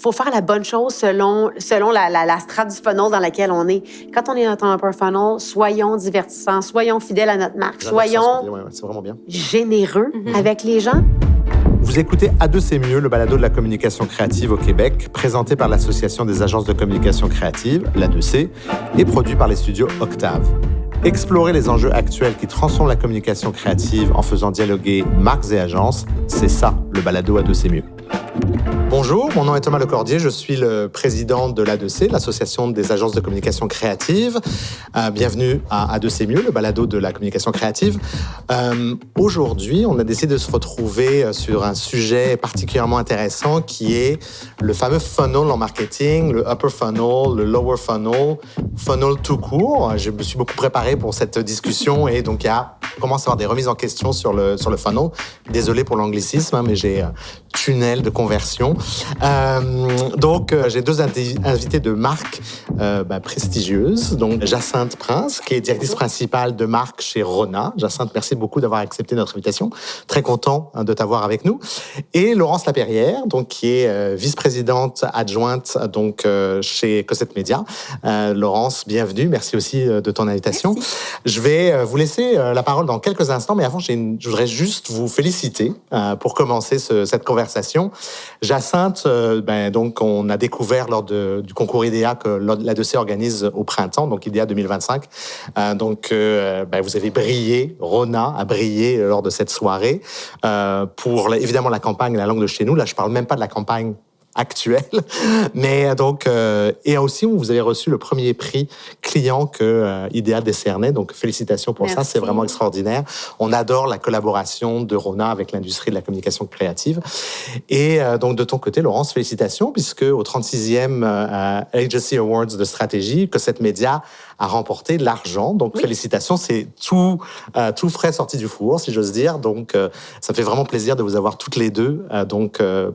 faut faire la bonne chose selon la strate du funnel dans laquelle on est. Quand on est dans un upper funnel, soyons divertissants, soyons fidèles à notre marque, soyons c'est vraiment bien. Généreux avec les gens. Vous écoutez A2 c'est mieux, le balado de la communication créative au Québec, présenté par l'Association des agences de communication créative, l'A2C, et produit par les studios Octave. Explorer les enjeux actuels qui transforment la communication créative en faisant dialoguer marques et agences, c'est ça, le balado A2 c'est mieux. Bonjour, mon nom est Thomas Lecordier, je suis le président de l'A2C, l'Association des agences de communication créative. Bienvenue à A2 c'est mieux, le balado de la communication créative. Aujourd'hui, on a décidé de se retrouver sur un sujet particulièrement intéressant qui est le fameux funnel en marketing, le upper funnel, le lower funnel, funnel tout court. Je me suis beaucoup préparé pour cette discussion et donc commence à avoir des remises en question sur le funnel. Désolé pour l'anglicisme, mais j'ai tunnel de conversion. Donc, j'ai deux invités de marque prestigieuses. Donc, Jacinthe Prince, qui est directrice principale de marque chez Rona. Jacinthe, merci beaucoup d'avoir accepté notre invitation. Très content de t'avoir avec nous. Et Laurence Laperrière, donc, qui est vice-présidente adjointe donc, chez Cossette Média. Laurence, bienvenue. Merci aussi de ton invitation. Merci. Je vais vous laisser la parole dans quelques instants, mais avant, je voudrais juste vous féliciter pour commencer cette conversation. Jacinthe, donc on a découvert lors du concours IDEA que l'A2C organise au printemps, donc IDEA 2025. Vous avez brillé, Rona a brillé lors de cette soirée pour évidemment la campagne La langue de chez nous. Là, je parle même pas de la campagne actuelle, mais donc et aussi vous avez reçu le premier prix client que IDEA décernait, donc félicitations pour ça, c'est vraiment extraordinaire. On adore la collaboration de Rona avec l'industrie de la communication créative. Et donc de ton côté, Laurence, félicitations puisque au 36e Agency Awards de stratégie, Cossette Média a remporté l'argent. Donc félicitations, c'est tout frais sorti du four, si j'ose dire. Donc ça me fait vraiment plaisir de vous avoir toutes les deux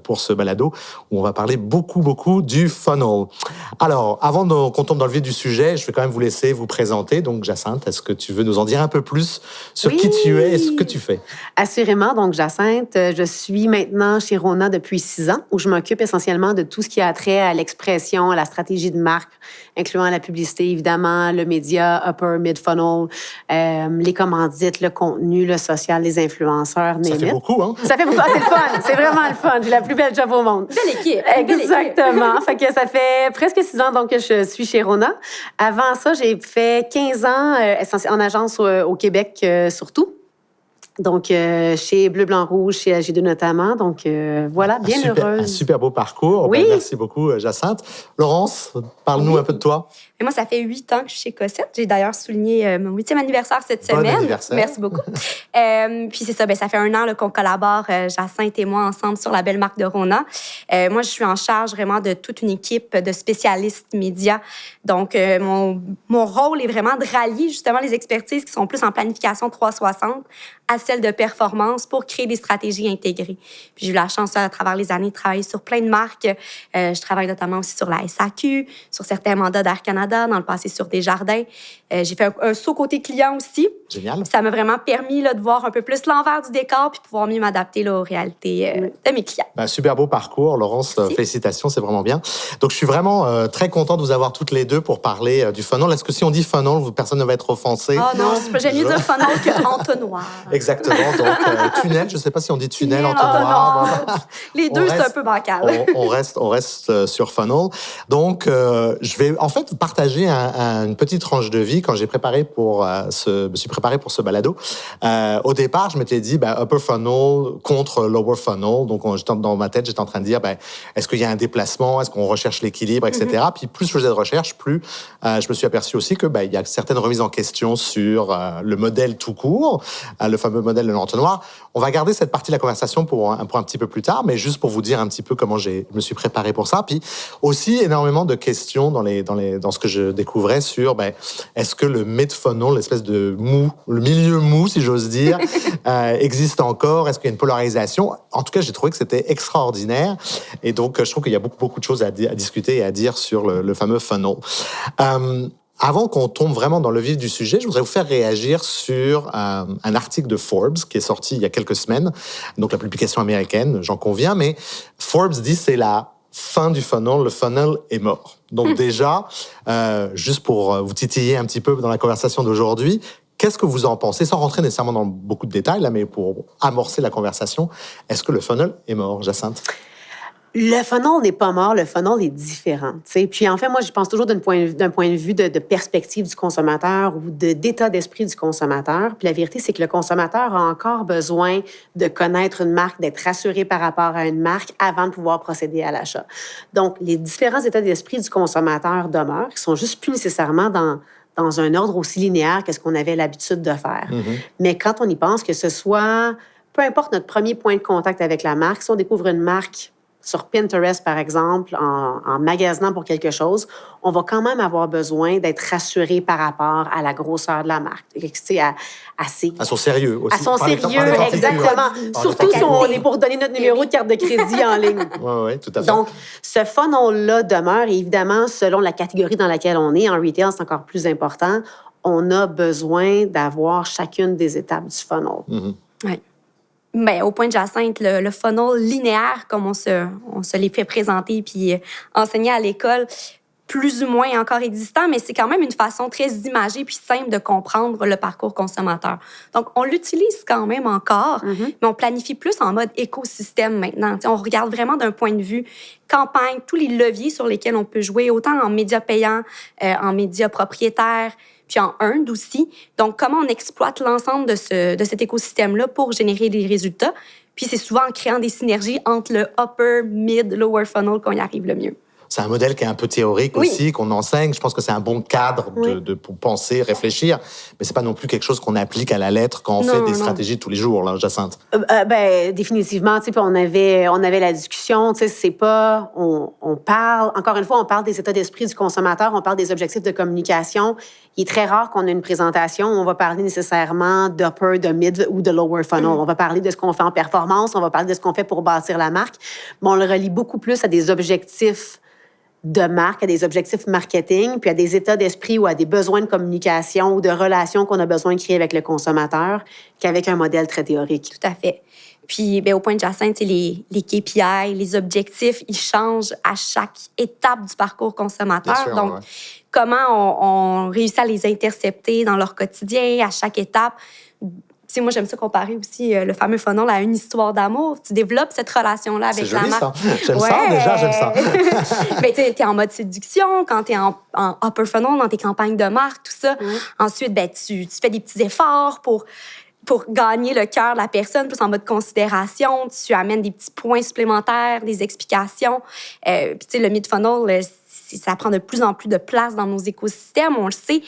pour ce balado où on va parler beaucoup du funnel. Alors, avant qu'on tombe dans le vif du sujet, je vais quand même vous laisser vous présenter. Donc, Jacinthe, est-ce que tu veux nous en dire un peu plus sur qui tu es et ce que tu fais? Assurément. Donc, Jacinthe, je suis maintenant chez Rona depuis 6 ans, où je m'occupe essentiellement de tout ce qui a trait à l'expression, à la stratégie de marque, incluant la publicité, évidemment, le média, upper, mid-funnel, les commandites, le contenu, le social, les influenceurs, Ça fait beaucoup, hein? Ça fait beaucoup. Ah, c'est le fun. C'est vraiment le fun. J'ai la plus belle job au monde. Belle équipe. Exactement. Fait que ça fait presque 6 ans donc, que je suis chez Rona. Avant ça, j'ai fait 15 ans en agence au Québec surtout. Donc, chez Bleu, Blanc, Rouge, chez AG2 notamment. Donc, voilà, bien heureuse. Un super beau parcours. Oui. Merci beaucoup, Jacinthe. Laurence, parle-nous un peu de toi. Et moi, ça fait 8 ans que je suis chez Cossette. J'ai d'ailleurs souligné mon 8e anniversaire cette semaine. Bon anniversaire. Merci beaucoup. Puis c'est ça, ça fait 1 an là, qu'on collabore, Jacinthe et moi, ensemble sur la belle marque de Rona. Moi, je suis en charge vraiment de toute une équipe de spécialistes médias. Donc, mon rôle est vraiment de rallier justement les expertises qui sont plus en planification 360 à celle de performance pour créer des stratégies intégrées. Puis j'ai eu la chance, à travers les années, de travailler sur plein de marques. Je travaille notamment aussi sur la SAQ, sur certains mandats d'Air Canada, dans le passé sur Desjardins. J'ai fait un saut côté client aussi. Génial. Ça m'a vraiment permis là, de voir un peu plus l'envers du décor puis pouvoir mieux m'adapter là, aux réalités de mes clients. Super beau parcours, Laurence. Félicitations, c'est vraiment bien. Donc, je suis vraiment très content de vous avoir toutes les deux pour parler du funnel. Est-ce que si on dit funnel, personne ne va être offensé? Oh non, j'aime mieux dire funnel qu'entonnoir. Exactement. Donc, tunnel, je ne sais pas si on dit tunnel, entonnoir. Oh, les deux, c'est un peu bancal. On reste sur funnel. Donc, je vais en fait partager une petite tranche de vie quand je me suis préparé pour ce balado. Au départ, je m'étais dit, upper funnel contre lower funnel. Donc, dans ma tête, j'étais en train de dire, est-ce qu'il y a un déplacement? Est-ce qu'on recherche l'équilibre, etc. Puis, plus je faisais de recherche, plus je me suis aperçu aussi que il y a certaines remises en question sur le modèle tout court, le fameux modèle de l'entonnoir. On va garder cette partie de la conversation pour un petit peu plus tard, mais juste pour vous dire un petit peu comment je me suis préparé pour ça. Puis aussi énormément de questions dans ce que je découvrais sur est-ce que le mid-funnel, l'espèce de mou, le milieu mou, si j'ose dire, existe encore? Est-ce qu'il y a une polarisation? En tout cas, j'ai trouvé que c'était extraordinaire. Et donc, je trouve qu'il y a beaucoup de choses à discuter et à dire sur le fameux funnel. Avant qu'on tombe vraiment dans le vif du sujet, je voudrais vous faire réagir sur un article de Forbes qui est sorti il y a quelques semaines, donc la publication américaine, j'en conviens, mais Forbes dit que c'est la fin du funnel, le funnel est mort. Donc déjà, juste pour vous titiller un petit peu dans la conversation d'aujourd'hui, qu'est-ce que vous en pensez, sans rentrer nécessairement dans beaucoup de détails, là, mais pour amorcer la conversation, est-ce que le funnel est mort, Jacinthe? Le funnel n'est pas mort, le funnel est différent. T'sais. Puis en fait, moi, je pense toujours d'un point de vue de perspective du consommateur ou d'état d'esprit du consommateur. Puis la vérité, c'est que le consommateur a encore besoin de connaître une marque, d'être rassuré par rapport à une marque avant de pouvoir procéder à l'achat. Donc, les différents états d'esprit du consommateur demeurent, ils sont juste plus nécessairement dans un ordre aussi linéaire que ce qu'on avait l'habitude de faire. Mais quand on y pense, que ce soit, peu importe notre premier point de contact avec la marque, si on découvre une marque sur Pinterest, par exemple, en magasinant pour quelque chose, on va quand même avoir besoin d'être rassuré par rapport à la grosseur de la marque. À son sérieux aussi. À son sérieux, exactement. Surtout si on est pour donner notre numéro de carte de crédit en ligne. Oui, tout à fait. Donc, ce funnel-là demeure, et évidemment, selon la catégorie dans laquelle on est, en retail, c'est encore plus important, on a besoin d'avoir chacune des étapes du funnel. Oui. Bien, au point de Jacinthe, le funnel linéaire, comme on se les fait présenter puis enseigner à l'école, plus ou moins encore existant, mais c'est quand même une façon très imagée puis simple de comprendre le parcours consommateur. Donc, on l'utilise quand même encore, mais on planifie plus en mode écosystème maintenant. T'sais, on regarde vraiment d'un point de vue campagne, tous les leviers sur lesquels on peut jouer, autant en médias payants, en médias propriétaires, puis en earned aussi. Donc, comment on exploite l'ensemble de cet écosystème-là pour générer des résultats. Puis, c'est souvent en créant des synergies entre le upper, mid, lower funnel qu'on y arrive le mieux. C'est un modèle qui est un peu théorique aussi, qu'on enseigne. Je pense que c'est un bon cadre pour penser, réfléchir. Mais c'est pas non plus quelque chose qu'on applique à la lettre quand on fait des stratégies tous les jours, là, Jacinthe. Définitivement, tu sais, on avait la discussion, tu sais, c'est pas, on parle, encore une fois, on parle des états d'esprit du consommateur, on parle des objectifs de communication. Il est très rare qu'on ait une présentation où on va parler nécessairement d'upper, de mid ou de lower funnel. On va parler de ce qu'on fait en performance, on va parler de ce qu'on fait pour bâtir la marque, mais on le relie beaucoup plus à des objectifs de marque, à des objectifs marketing, puis à des états d'esprit ou à des besoins de communication ou de relations qu'on a besoin de créer avec le consommateur qu'avec un modèle très théorique. Tout à fait. Puis, bien, au point de Jacinthe, les KPI, les objectifs, ils changent à chaque étape du parcours consommateur. Bien sûr, donc, comment on réussit à les intercepter dans leur quotidien, à chaque étape. Tu sais, moi, j'aime ça comparer aussi le fameux funnel à une histoire d'amour. Tu développes cette relation-là avec la marque. C'est joli, ça. J'aime ça, déjà, j'aime ça. Mais tu es en mode séduction, quand tu es en upper funnel, dans tes campagnes de marque, tout ça. Ensuite, ben, tu fais des petits efforts pour gagner le cœur de la personne, plus en mode considération. Tu amènes des petits points supplémentaires, des explications. Puis, tu sais, le mid-funnel, ça prend de plus en plus de place dans nos écosystèmes. On le sait,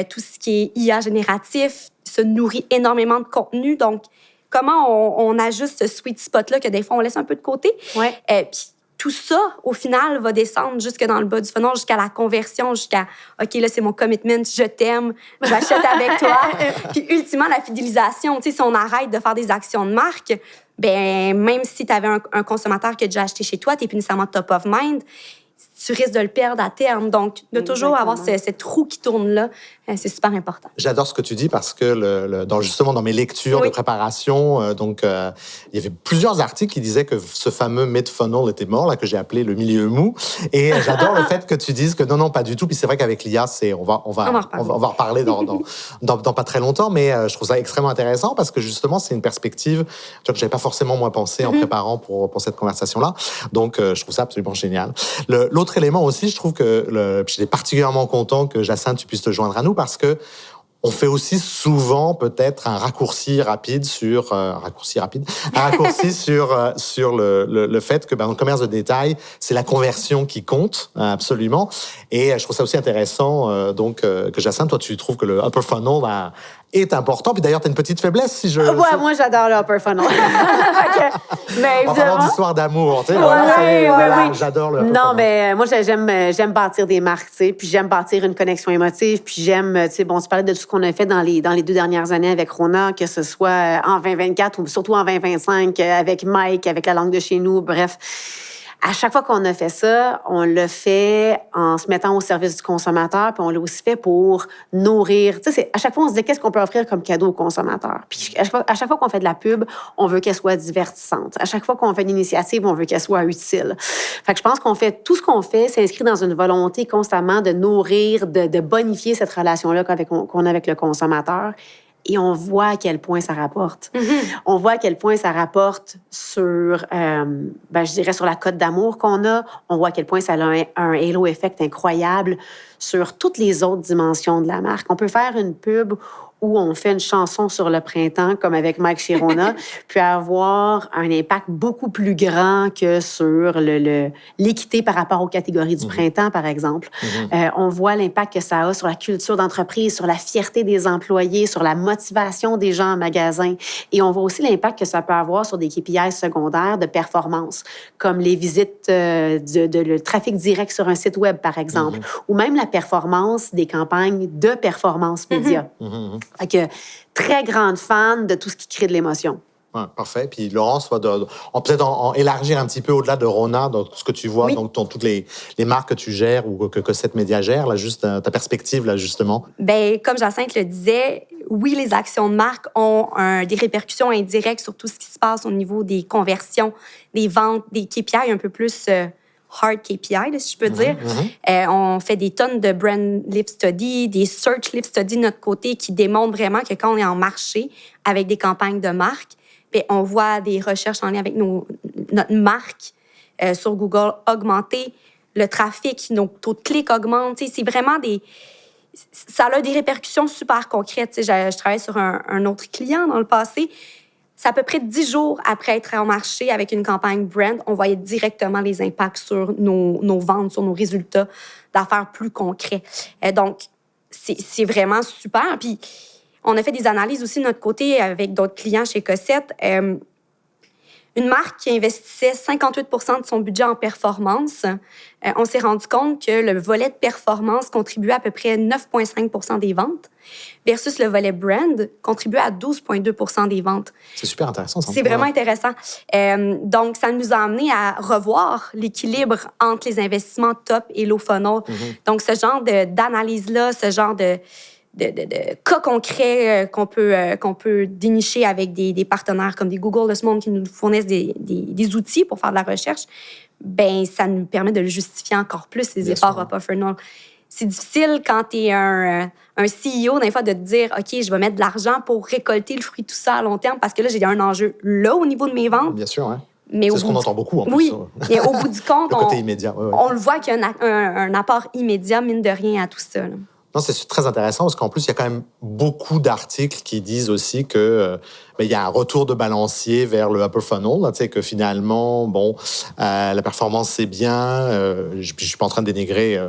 tout ce qui est IA génératif se nourrit énormément de contenu. Donc, comment on ajuste ce sweet spot-là que des fois, on laisse un peu de côté? Puis, tout ça, au final, va descendre jusque dans le bas du funnel, jusqu'à la conversion, jusqu'à « OK, là, c'est mon commitment, je t'aime, j'achète avec toi ». Puis, ultimement, la fidélisation. Tu sais, si on arrête de faire des actions de marque, ben même si tu avais un consommateur qui a déjà acheté chez toi, tu n'es plus nécessairement top of mind, tu risques de le perdre à terme. Donc, de toujours avoir cette roue qui tourne là, c'est super important. J'adore ce que tu dis parce que justement dans mes lectures de préparation, il y avait plusieurs articles qui disaient que ce fameux mid-funnel était mort, là, que j'ai appelé le milieu mou. Et j'adore le fait que tu dises que non, pas du tout. Puis c'est vrai qu'avec l'IA, on va en reparler dans pas très longtemps, mais je trouve ça extrêmement intéressant parce que justement, c'est une perspective que j'avais pas forcément moi pensé en préparant pour cette conversation-là. Donc, je trouve ça absolument génial. L'autre élément aussi, je trouve que j'étais particulièrement content que Jacinthe, tu puisses te joindre à nous parce que on fait aussi souvent peut-être un raccourci sur le fait que dans le commerce de détail, c'est la conversion qui compte absolument. Et je trouve ça aussi intéressant que Jacinthe, toi, tu trouves que le upper funnel est important. Puis d'ailleurs, tu as une petite faiblesse si je... Ouais, moi, j'adore le upper funnel. Mais en parlant d'histoire d'amour, tu sais, j'adore le upper funnel. Non, mais moi, j'aime bâtir des marques, tu sais, puis j'aime bâtir une connexion émotive, puis j'aime, tu sais, tu parlais de tout ce qu'on a fait dans les 2 dernières années avec Rona, que ce soit en 2024 ou surtout en 2025 avec Mike, avec la langue de chez nous, bref. À chaque fois qu'on a fait ça, on l'a fait en se mettant au service du consommateur, puis on l'a aussi fait pour nourrir. Tu sais, à chaque fois, on se dit qu'est-ce qu'on peut offrir comme cadeau au consommateur. Puis à chaque fois qu'on fait de la pub, on veut qu'elle soit divertissante. À chaque fois qu'on fait une initiative, on veut qu'elle soit utile. Fait que je pense qu'on fait tout ce qu'on fait s'inscrit dans une volonté constamment de nourrir, de bonifier cette relation-là qu'on a avec le consommateur. Et on voit à quel point ça rapporte. On voit à quel point ça rapporte sur, je dirais, sur la cote d'amour qu'on a. On voit à quel point ça a un halo effect incroyable sur toutes les autres dimensions de la marque. On peut faire une pub où on fait une chanson sur le printemps, comme avec Mike Chirona, puis avoir un impact beaucoup plus grand que sur l'équité par rapport aux catégories du printemps, par exemple. On voit l'impact que ça a sur la culture d'entreprise, sur la fierté des employés, sur la motivation des gens en magasin. Et on voit aussi l'impact que ça peut avoir sur des KPI secondaires de performance, comme les visites, le trafic direct sur un site web, par exemple, ou même la performance des campagnes de performance média. Fait que, très grande fan de tout ce qui crée de l'émotion. Ouais, parfait. Puis Laurence, on peut-être en élargir un petit peu au-delà de Rona, dans tout ce que tu vois, donc toutes les marques que tu gères ou que cette média gère, là, juste ta perspective, là, justement. Bien, comme Jacinthe le disait, oui, les actions de marque ont des répercussions indirectes sur tout ce qui se passe au niveau des conversions, des ventes, des KPI un peu plus hard KPI, là, si je peux dire. On fait des tonnes de brand lift study, des search lift study de notre côté qui démontrent vraiment que quand on est en marché avec des campagnes de marque, bien, on voit des recherches en lien avec notre marque sur Google augmenter, le trafic, nos taux de clics augmentent. C'est vraiment ça a des répercussions super concrètes. Je travaille sur un autre client dans le passé. C'est à peu près 10 jours après être en marché avec une campagne brand, on voyait directement les impacts sur nos ventes, sur nos résultats d'affaires plus concrets. Donc, c'est vraiment super. Puis, on a fait des analyses aussi de notre côté avec d'autres clients chez Cossette. Une marque qui investissait 58 % de son budget en performance, on s'est rendu compte que le volet de performance contribuait à peu près 9,5 % des ventes versus le volet brand contribuait à 12,2 % des ventes. C'est super intéressant. C'est vraiment intéressant. Donc, ça nous a amené à revoir l'équilibre entre les investissements top et low funnel. Donc, ce genre d'analyse-là, ce genre de cas concrets qu'on peut dénicher avec des partenaires comme des Google de ce monde qui nous fournissent des outils pour faire de la recherche, ben ça nous permet de le justifier encore plus, ces efforts upper funnel. C'est difficile quand tu es un CEO, des fois, de te dire « OK, je vais mettre de l'argent pour récolter le fruit de tout ça à long terme parce que là, j'ai un enjeu là au niveau de mes ventes. » Bien sûr, oui. Mais c'est ce qu'on entend beaucoup, en plus. Oui, mais au bout du compte, le côté immédiat, on le voit qu'il y a un apport immédiat, mine de rien, à tout ça. Là. Non, c'est très intéressant parce qu'en plus, il y a quand même beaucoup d'articles qui disent aussi que il y a un retour de balancier vers le upper funnel, là, que finalement, la performance, c'est bien. Je ne suis pas en train de dénigrer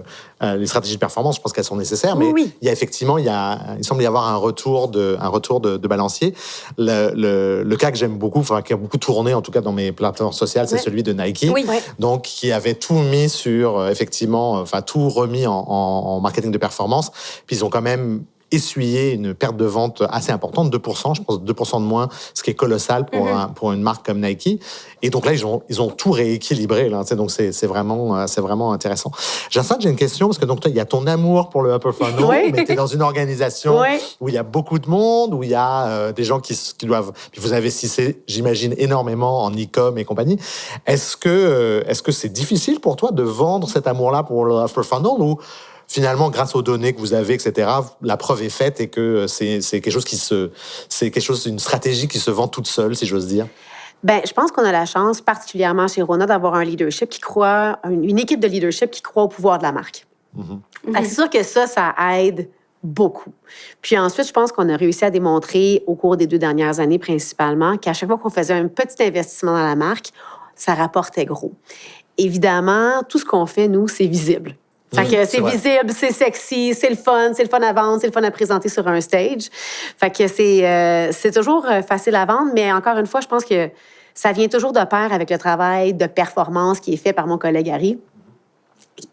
les stratégies de performance, je pense qu'elles sont nécessaires, mais il y a effectivement, il semble y avoir un retour de balancier. Le cas que j'aime beaucoup, qui a beaucoup tourné, en tout cas dans mes plateformes sociales, c'est celui de Nike, donc qui avait tout mis sur, effectivement, tout remis en marketing de performance. Puis ils ont quand même essuyé une perte de vente assez importante, 2%, je pense 2% de moins, ce qui est colossal pour une marque comme Nike. Et donc là, ils ont tout rééquilibré. Là, donc c'est vraiment intéressant. Jacinthe, j'ai une question, parce que donc, toi, il y a ton amour pour le upper funnel, mais tu es dans une organisation où il y a beaucoup de monde, où il y a des gens qui doivent... Puis vous investissez, j'imagine, énormément en e-com et compagnie. Est-ce que c'est difficile pour toi de vendre cet amour-là pour le upper funnel ou finalement, grâce aux données que vous avez, etc., la preuve est faite et que c'est quelque chose, une stratégie qui se vend toute seule, si j'ose dire? Bien, je pense qu'on a la chance, particulièrement chez Rona, d'avoir un leadership qui croit, une équipe de leadership qui croit au pouvoir de la marque. C'est sûr que ça aide beaucoup. Puis ensuite, je pense qu'on a réussi à démontrer au cours des 2 dernières années principalement qu'à chaque fois qu'on faisait un petit investissement dans la marque, ça rapportait gros. Évidemment, tout ce qu'on fait, nous, c'est visible. Fait que c'est visible, c'est sexy, c'est le fun à vendre, c'est le fun à présenter sur un stage. Fait que c'est toujours facile à vendre, mais encore une fois, je pense que ça vient toujours de pair avec le travail de performance qui est fait par mon collègue Harry.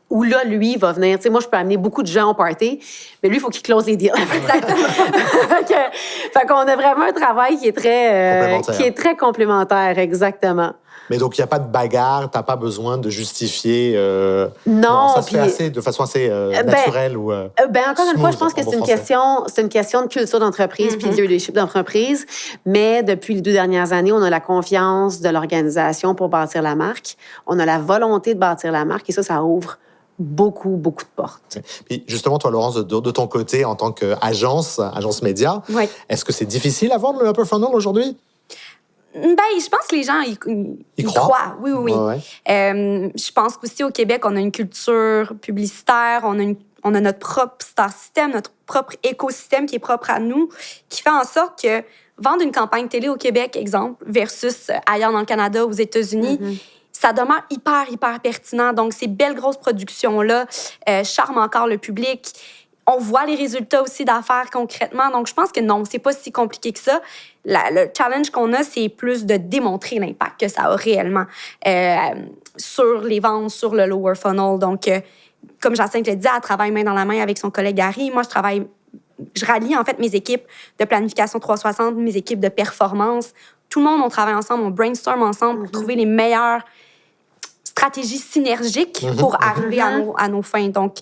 Où là, lui, va venir... Tu sais, moi, je peux amener beaucoup de gens au party, mais lui, il faut qu'il close les deals. Exactement. Fait qu'on a vraiment un travail qui est très complémentaire, exactement. Mais donc, il n'y a pas de bagarre, tu n'as pas besoin de justifier. Non, ça se fait de façon assez naturelle ou. Encore une fois, je pense que c'est une question de culture d'entreprise puis de leadership d'entreprise. Mais depuis les 2 dernières années, on a la confiance de l'organisation pour bâtir la marque. On a la volonté de bâtir la marque et ça ouvre beaucoup de portes. Puis justement, toi, Laurence, de ton côté, en tant qu'agence média, est-ce que c'est difficile à vendre le upper funnel aujourd'hui? Je pense que les gens y croient. Oui. Ouais. Je pense qu'aussi au Québec, on a une culture publicitaire, on a notre propre star system, notre propre écosystème qui est propre à nous, qui fait en sorte que vendre une campagne télé au Québec, exemple, versus ailleurs dans le Canada, aux États-Unis, ça demeure hyper pertinent. Donc, ces belles grosses productions-là charment encore le public. On voit les résultats aussi d'affaires concrètement. Donc, je pense que non, c'est pas si compliqué que ça. Le challenge qu'on a, c'est plus de démontrer l'impact que ça a réellement sur les ventes, sur le lower funnel. Donc, comme Jacinthe le dit, elle travaille main dans la main avec son collègue Harry. Moi, je rallie en fait mes équipes de planification 360, mes équipes de performance. Tout le monde, on travaille ensemble, on brainstorm ensemble pour trouver les meilleures stratégies synergiques pour arriver à nos fins. Donc,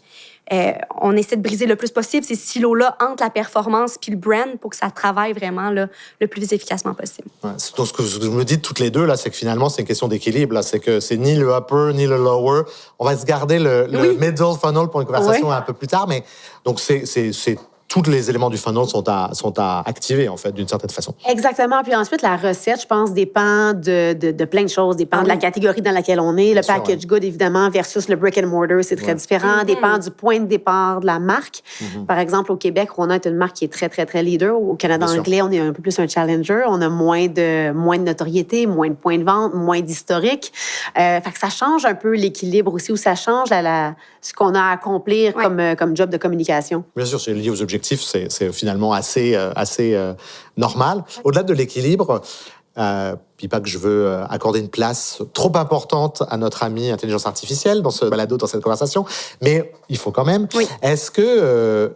on essaie de briser le plus possible ces silos-là entre la performance puis le brand pour que ça travaille vraiment là, le plus efficacement possible. Ouais, donc, ce que vous me dites toutes les deux, là, c'est que finalement, c'est une question d'équilibre. Là. C'est que c'est ni le upper ni le lower. On va se garder le middle funnel pour une conversation un peu plus tard. Mais donc, c'est tous les éléments du funnel sont à activer, en fait, d'une certaine façon. Exactement. Puis ensuite, la recette, je pense, dépend de plein de choses. Dépend de la catégorie dans laquelle on est. Le package good, évidemment, versus le brick and mortar, c'est très différent. Dépend du point de départ de la marque. Par exemple, au Québec, Rona est une marque qui est très leader. Au Canada anglais, on est un peu plus un challenger. On a moins de notoriété, moins de points de vente, moins d'historique. Fait que ça change un peu l'équilibre aussi, ou ça change ce qu'on a à accomplir comme job de communication. Bien sûr, c'est lié aux objectifs. C'est finalement assez normal. Au-delà de l'équilibre, puis pas que je veux accorder une place trop importante à notre ami intelligence artificielle dans ce balado, dans cette conversation, mais il faut quand même. Est-ce que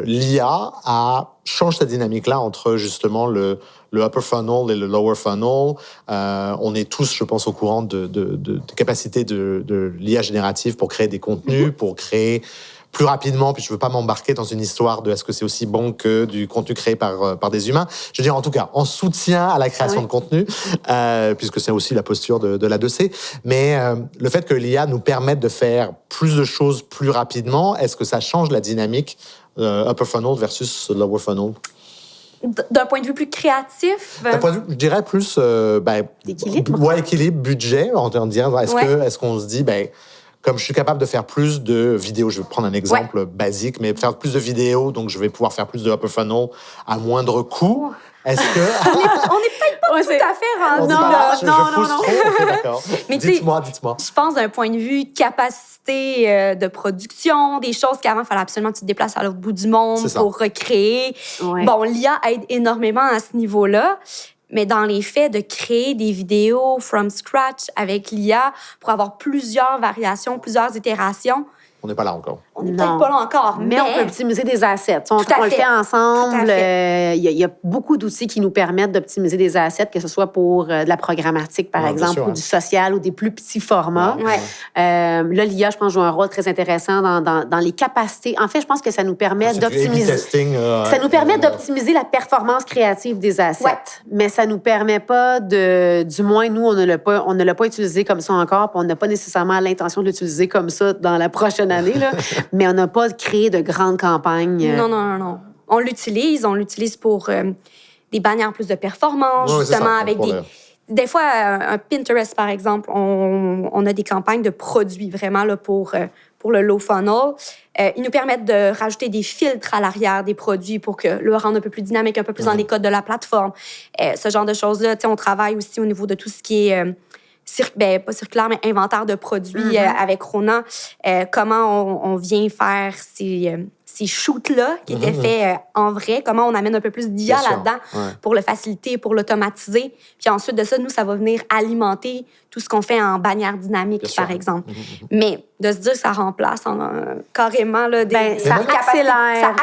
l'IA change cette dynamique-là entre justement le upper funnel et le lower funnel? On est tous, je pense, au courant de capacités de l'IA générative pour créer des contenus, pour créer plus rapidement, puis je ne veux pas m'embarquer dans une histoire de est-ce que c'est aussi bon que du contenu créé par des humains. Je veux dire, en tout cas, en soutien à la création de contenu, puisque c'est aussi la posture de la 2C. Mais le fait que l'IA nous permette de faire plus de choses plus rapidement, est-ce que ça change la dynamique upper funnel versus lower funnel? D'un point de vue plus créatif? D'un point de vue, je dirais plus... équilibre. Équilibre, budget, en disant, est-ce qu'on se dit... Comme je suis capable de faire plus de vidéos, je vais prendre un exemple basique, mais faire plus de vidéos, donc je vais pouvoir faire plus de upper funnel à moindre coût. Est-ce que... on n'est peut-être pas tout à fait rendu là. Non. Okay, d'accord. Mais dites-moi. Je pense d'un point de vue capacité de production, des choses qu'avant, il fallait absolument que tu te déplaces à l'autre bout du monde pour recréer. Bon, l'IA aide énormément à ce niveau-là. Mais dans les faits, de créer des vidéos from scratch avec l'IA pour avoir plusieurs variations, plusieurs itérations, on n'est pas là encore. On n'est peut-être pas là encore, mais on peut optimiser des assets. On le fait ensemble. Il y a beaucoup d'outils qui nous permettent d'optimiser des assets, que ce soit pour de la programmatique, par exemple, ou du social, ou des plus petits formats. Là, l'IA, je pense, joue un rôle très intéressant dans les capacités. En fait, je pense que ça nous permet d'optimiser... ça nous permet d'optimiser la performance créative des assets. Mais ça nous permet pas de... Du moins, nous, on ne l'a pas utilisé comme ça encore, puis on n'a pas nécessairement l'intention de l'utiliser comme ça dans la prochaine année, là. Mais on n'a pas créé de grandes campagnes. Non. On l'utilise pour des bannières plus de performance, justement, avec des fois, un Pinterest, par exemple, on a des campagnes de produits vraiment là, pour le low funnel. Ils nous permettent de rajouter des filtres à l'arrière des produits pour que le rendre un peu plus dynamique, un peu plus dans les codes de la plateforme. Ce genre de choses-là. On travaille aussi au niveau de tout ce qui est... pas circulaire, mais inventaire de produits avec Rona. Comment on vient faire ces shoots-là qui étaient faits en vrai, comment on amène un peu plus d'IA là-dedans pour le faciliter, pour l'automatiser. Puis ensuite de ça, nous, ça va venir alimenter tout ce qu'on fait en bannière dynamique, par exemple. Mais de se dire que ça remplace carrément là, ça accélère.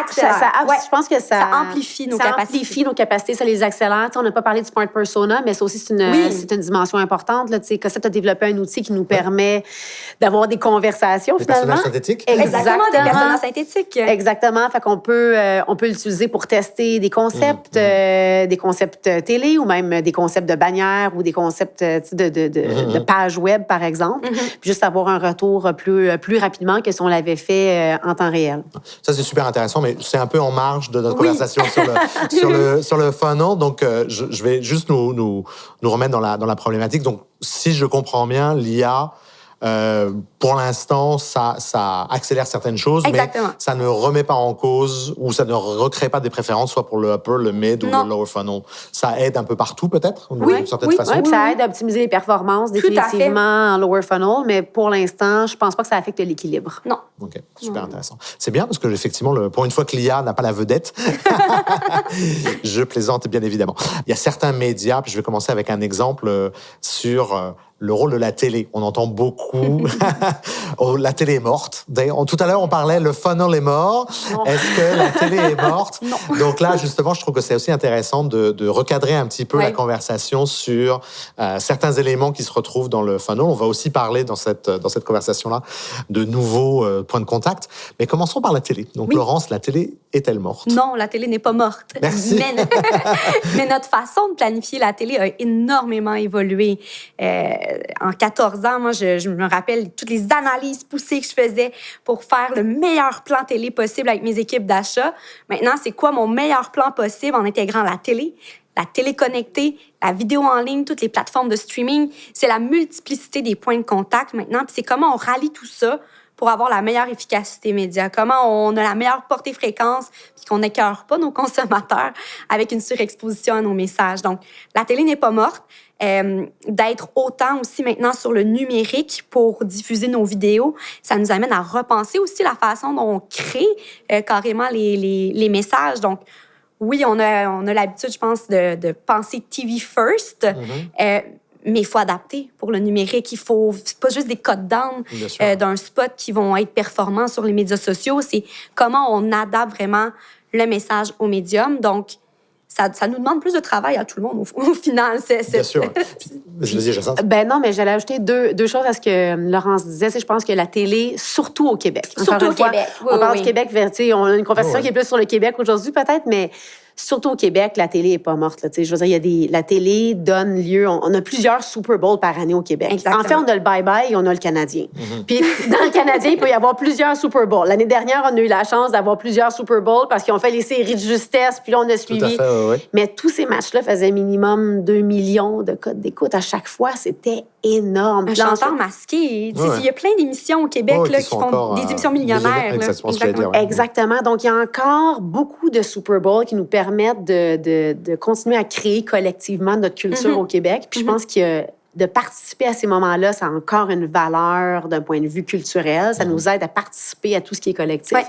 Je pense que ça amplifie nos capacités. Ça amplifie nos capacités, ça les accélère. T'sais, on n'a pas parlé du smart persona, mais ça aussi, c'est une dimension importante. Cossette a développé un outil qui nous permet d'avoir des conversations, des finalement. Personnages synthétiques? Exactement, des personnages synthétiques. Exactement. Fait qu'on peut l'utiliser pour tester des concepts, télé ou même des concepts de bannières ou des concepts de pages web, par exemple. Puis juste avoir un retour plus rapidement que si on l'avait fait en temps réel. Ça, c'est super intéressant, mais c'est un peu en marge de notre conversation sur le funnel. Donc, je vais juste nous remettre dans la problématique. Donc, si je comprends bien, l'IA, pour l'instant, ça accélère certaines choses, Exactement. mais ça ne remet pas en cause ou ça ne recrée pas des préférences, soit pour le upper, le mid ou le lower funnel. Ça aide un peu partout, peut-être, d'une certaine façon. Oui, ça aide à optimiser les performances, définitivement, en lower funnel, mais pour l'instant, je pense pas que ça affecte l'équilibre. Non. OK, super intéressant. C'est bien parce que, effectivement, pour une fois que l'IA n'a pas la vedette, je plaisante bien évidemment. Il y a certains médias, puis je vais commencer avec un exemple sur le rôle de la télé. On entend beaucoup la télé est morte. Tout à l'heure, on parlait le funnel est mort. Non. Est-ce que la télé est morte? Non. Donc là, justement, je trouve que c'est aussi intéressant de recadrer un petit peu la conversation sur certains éléments qui se retrouvent dans le funnel. On va aussi parler dans cette conversation-là de nouveaux points de contact. Mais commençons par la télé. Donc, Laurence, la télé est-elle morte? Non, la télé n'est pas morte. Merci. Mais notre façon de planifier la télé a énormément évolué. En 14 ans, moi, je me rappelle toutes les analyses poussées que je faisais pour faire le meilleur plan télé possible avec mes équipes d'achat. Maintenant, c'est quoi mon meilleur plan possible en intégrant la télé connectée, la vidéo en ligne, toutes les plateformes de streaming? C'est la multiplicité des points de contact maintenant. Puis c'est comment on rallie tout ça pour avoir la meilleure efficacité média, comment on a la meilleure portée fréquence, puis qu'on n'écœure pas nos consommateurs avec une surexposition à nos messages. Donc, la télé n'est pas morte. D'être autant aussi maintenant sur le numérique pour diffuser nos vidéos, ça nous amène à repenser aussi la façon dont on crée carrément les messages. Donc, oui, on a l'habitude, je pense, de penser TV first, mais il faut adapter pour le numérique. C'est pas juste des codes down d'un spot qui vont être performants sur les médias sociaux. C'est comment on adapte vraiment le message au médium. Donc, ça nous demande plus de travail à tout le monde, au final. Bien sûr. Je le dis, Jacinthe. Non, mais j'allais ajouter deux choses à ce que Laurence disait. Je pense que la télé, surtout au Québec. Surtout au Québec. On parle du Québec, on a une conversation qui est plus sur le Québec aujourd'hui, peut-être, mais surtout au Québec, la télé n'est pas morte. Là, je veux dire, la télé donne lieu... On a plusieurs Super Bowls par année au Québec. Exactement. En fait, on a le bye-bye et on a le Canadien. Puis dans le Canadien, il peut y avoir plusieurs Super Bowls. L'année dernière, on a eu la chance d'avoir plusieurs Super Bowls parce qu'ils ont fait les séries de justesse, puis là, on a suivi. Tout à fait, oui. Mais tous ces matchs-là faisaient minimum 2 millions de codes d'écoute à chaque fois. C'était énorme. Un chanteur masqué. Il y a plein d'émissions au Québec qui font des émissions millionnaires. Exactement. Donc, il y a encore beaucoup de Super Bowls qui nous permettent de continuer à créer collectivement notre culture au Québec. Puis je pense que de participer à ces moments-là, ça a encore une valeur d'un point de vue culturel. Ça nous aide à participer à tout ce qui est collectif. Ouais.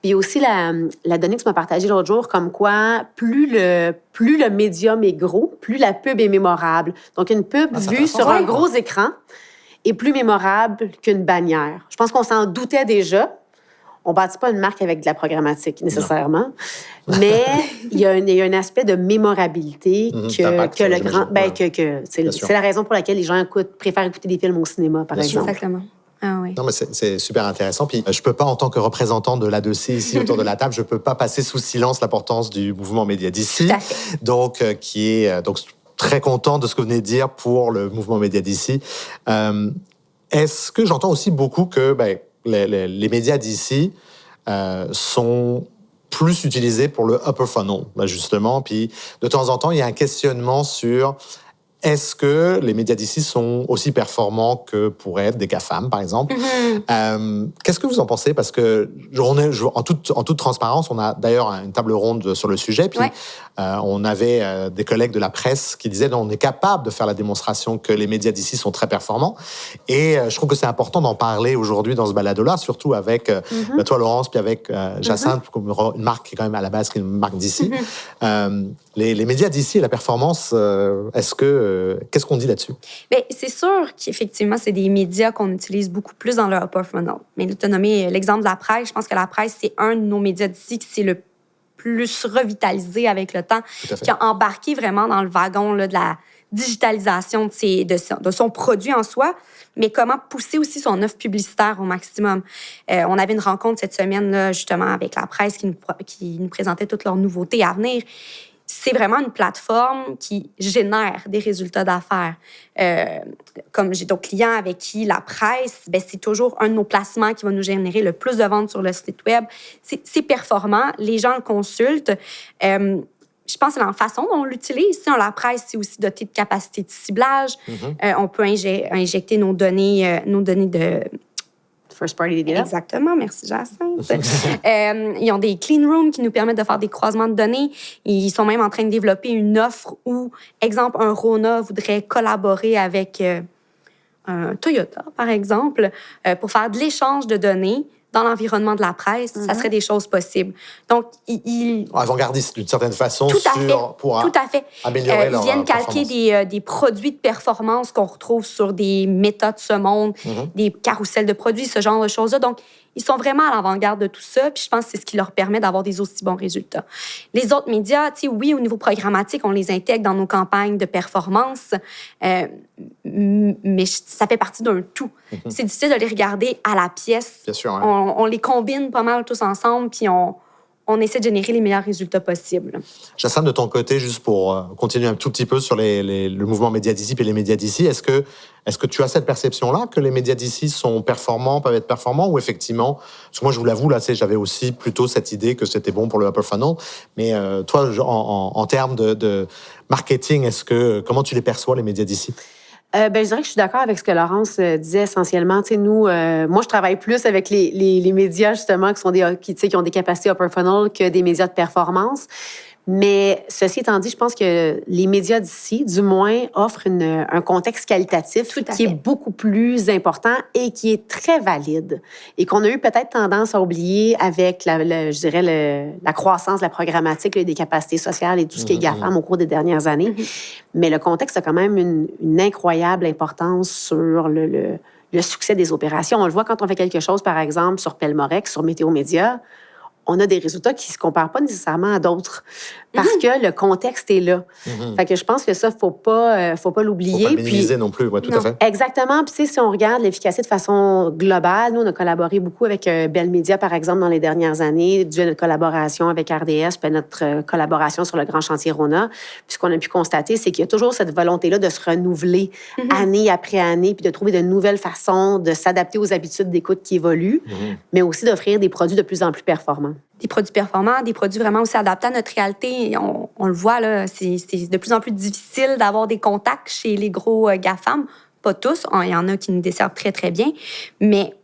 Puis aussi, la donnée que tu m'as partagée l'autre jour, comme quoi, plus le médium est gros, plus la pub est mémorable. Donc, une pub vue sur un gros écran est plus mémorable qu'une bannière. Je pense qu'on s'en doutait déjà. On ne bâtit pas une marque avec de la programmatique, nécessairement. Non. Mais il y a un aspect de mémorabilité que le grand... c'est la raison pour laquelle les gens préfèrent écouter des films au cinéma, par exemple. Exactement. Ah oui. Non, mais c'est super intéressant. Puis je peux pas, en tant que représentant de l'A2C ici autour de la table, je peux pas passer sous silence l'importance du mouvement Média d'ici. Donc, qui est... donc, très content de ce que vous venez de dire pour le mouvement Média d'ici. Est-ce que j'entends aussi beaucoup que... les médias d'ici sont plus utilisés pour le upper funnel, justement. Puis, de temps en temps, il y a un questionnement sur est-ce que les médias d'ici sont aussi performants que pourraient être des GAFAM, par exemple? Qu'est-ce que vous en pensez? Parce que, en toute transparence, on a d'ailleurs une table ronde sur le sujet. Puis, on avait des collègues de la presse qui disaient on est capable de faire la démonstration que les médias d'ici sont très performants. Et je trouve que c'est important d'en parler aujourd'hui dans ce balado-là, surtout avec toi, Laurence, puis avec Jacinthe, une marque qui est quand même à la base qui est une marque d'ici. Les médias d'ici et la performance, qu'est-ce qu'on dit là-dessus? Bien, c'est sûr qu'effectivement, c'est des médias qu'on utilise beaucoup plus dans le upper funnel. Mais tu as nommé l'exemple de la presse. Je pense que la presse, c'est un de nos médias d'ici qui s'est le plus revitalisé avec le temps, qui a embarqué vraiment dans le wagon là, de la digitalisation de son produit en soi, mais comment pousser aussi son offre publicitaire au maximum. On avait une rencontre cette semaine, là, justement, avec la presse qui nous présentait toutes leurs nouveautés à venir. C'est vraiment une plateforme qui génère des résultats d'affaires. Comme j'ai d'autres clients avec qui la presse, ben c'est toujours un de nos placements qui va nous générer le plus de ventes sur le site web. C'est performant, les gens le consultent. Je pense que c'est dans la façon dont on l'utilise. La presse, c'est aussi doté de capacités de ciblage. On peut injecter nos données de... First party data. Exactement, merci Jacinthe. Ils ont des clean rooms qui nous permettent de faire des croisements de données. Ils sont même en train de développer une offre où, exemple, un Rona voudrait collaborer avec un Toyota, par exemple, pour faire de l'échange de données dans l'environnement de la presse. Ça serait des choses possibles. Donc, avant-gardiste, d'une certaine façon, pour améliorer leur ils viennent calquer des produits de performance qu'on retrouve sur des méthodes ce monde, des carousels de produits, ce genre de choses-là. Donc, ils sont vraiment à l'avant-garde de tout ça, puis je pense que c'est ce qui leur permet d'avoir des aussi bons résultats. Les autres médias, oui, au niveau programmatique, on les intègre dans nos campagnes de performance, mais ça fait partie d'un tout. C'est difficile de les regarder à la pièce. Bien sûr, on les combine pas mal tous ensemble, puis on essaie de générer les meilleurs résultats possibles. Jacinthe, de ton côté, juste pour continuer un tout petit peu sur le mouvement médias d'ici et les médias d'ici, est-ce que tu as cette perception-là que les médias d'ici sont performants, peuvent être performants, ou effectivement, parce que moi, je vous l'avoue, là, j'avais aussi plutôt cette idée que c'était bon pour le upper funnel, mais toi, en termes de marketing, comment tu les perçois, les médias d'ici? Je dirais que je suis d'accord avec ce que Laurence disait essentiellement. Nous, moi, je travaille plus avec les médias, justement, qui ont des capacités upper funnel que des médias de performance. Mais ceci étant dit, je pense que les médias d'ici, du moins, offrent un contexte qualitatif qui est beaucoup plus important et qui est très valide et qu'on a eu peut-être tendance à oublier avec, la croissance de la programmatique, des capacités sociales et tout ce qui est GAFAM au cours des dernières années. Mais le contexte a quand même une incroyable importance sur le succès des opérations. On le voit quand on fait quelque chose, par exemple, sur Pelmorex, sur Météo Média. On a des résultats qui ne se comparent pas nécessairement à d'autres parce que le contexte est là. Fait que je pense que ça, faut pas l'oublier. Faut pas le minimiser non plus, tout à fait. Exactement. Puis, si on regarde l'efficacité de façon globale, nous, on a collaboré beaucoup avec Bell Media, par exemple, dans les dernières années, dû à notre collaboration avec RDS, puis notre collaboration sur le Grand Chantier Rona. Puis, ce qu'on a pu constater, c'est qu'il y a toujours cette volonté-là de se renouveler année après année, puis de trouver de nouvelles façons de s'adapter aux habitudes d'écoute qui évoluent, mais aussi d'offrir des produits de plus en plus performants. Des produits performants, des produits vraiment aussi adaptés à notre réalité. On le voit, là, c'est de plus en plus difficile d'avoir des contacts chez les gros GAFAM. Pas tous, il y en a qui nous desservent très, très bien, mais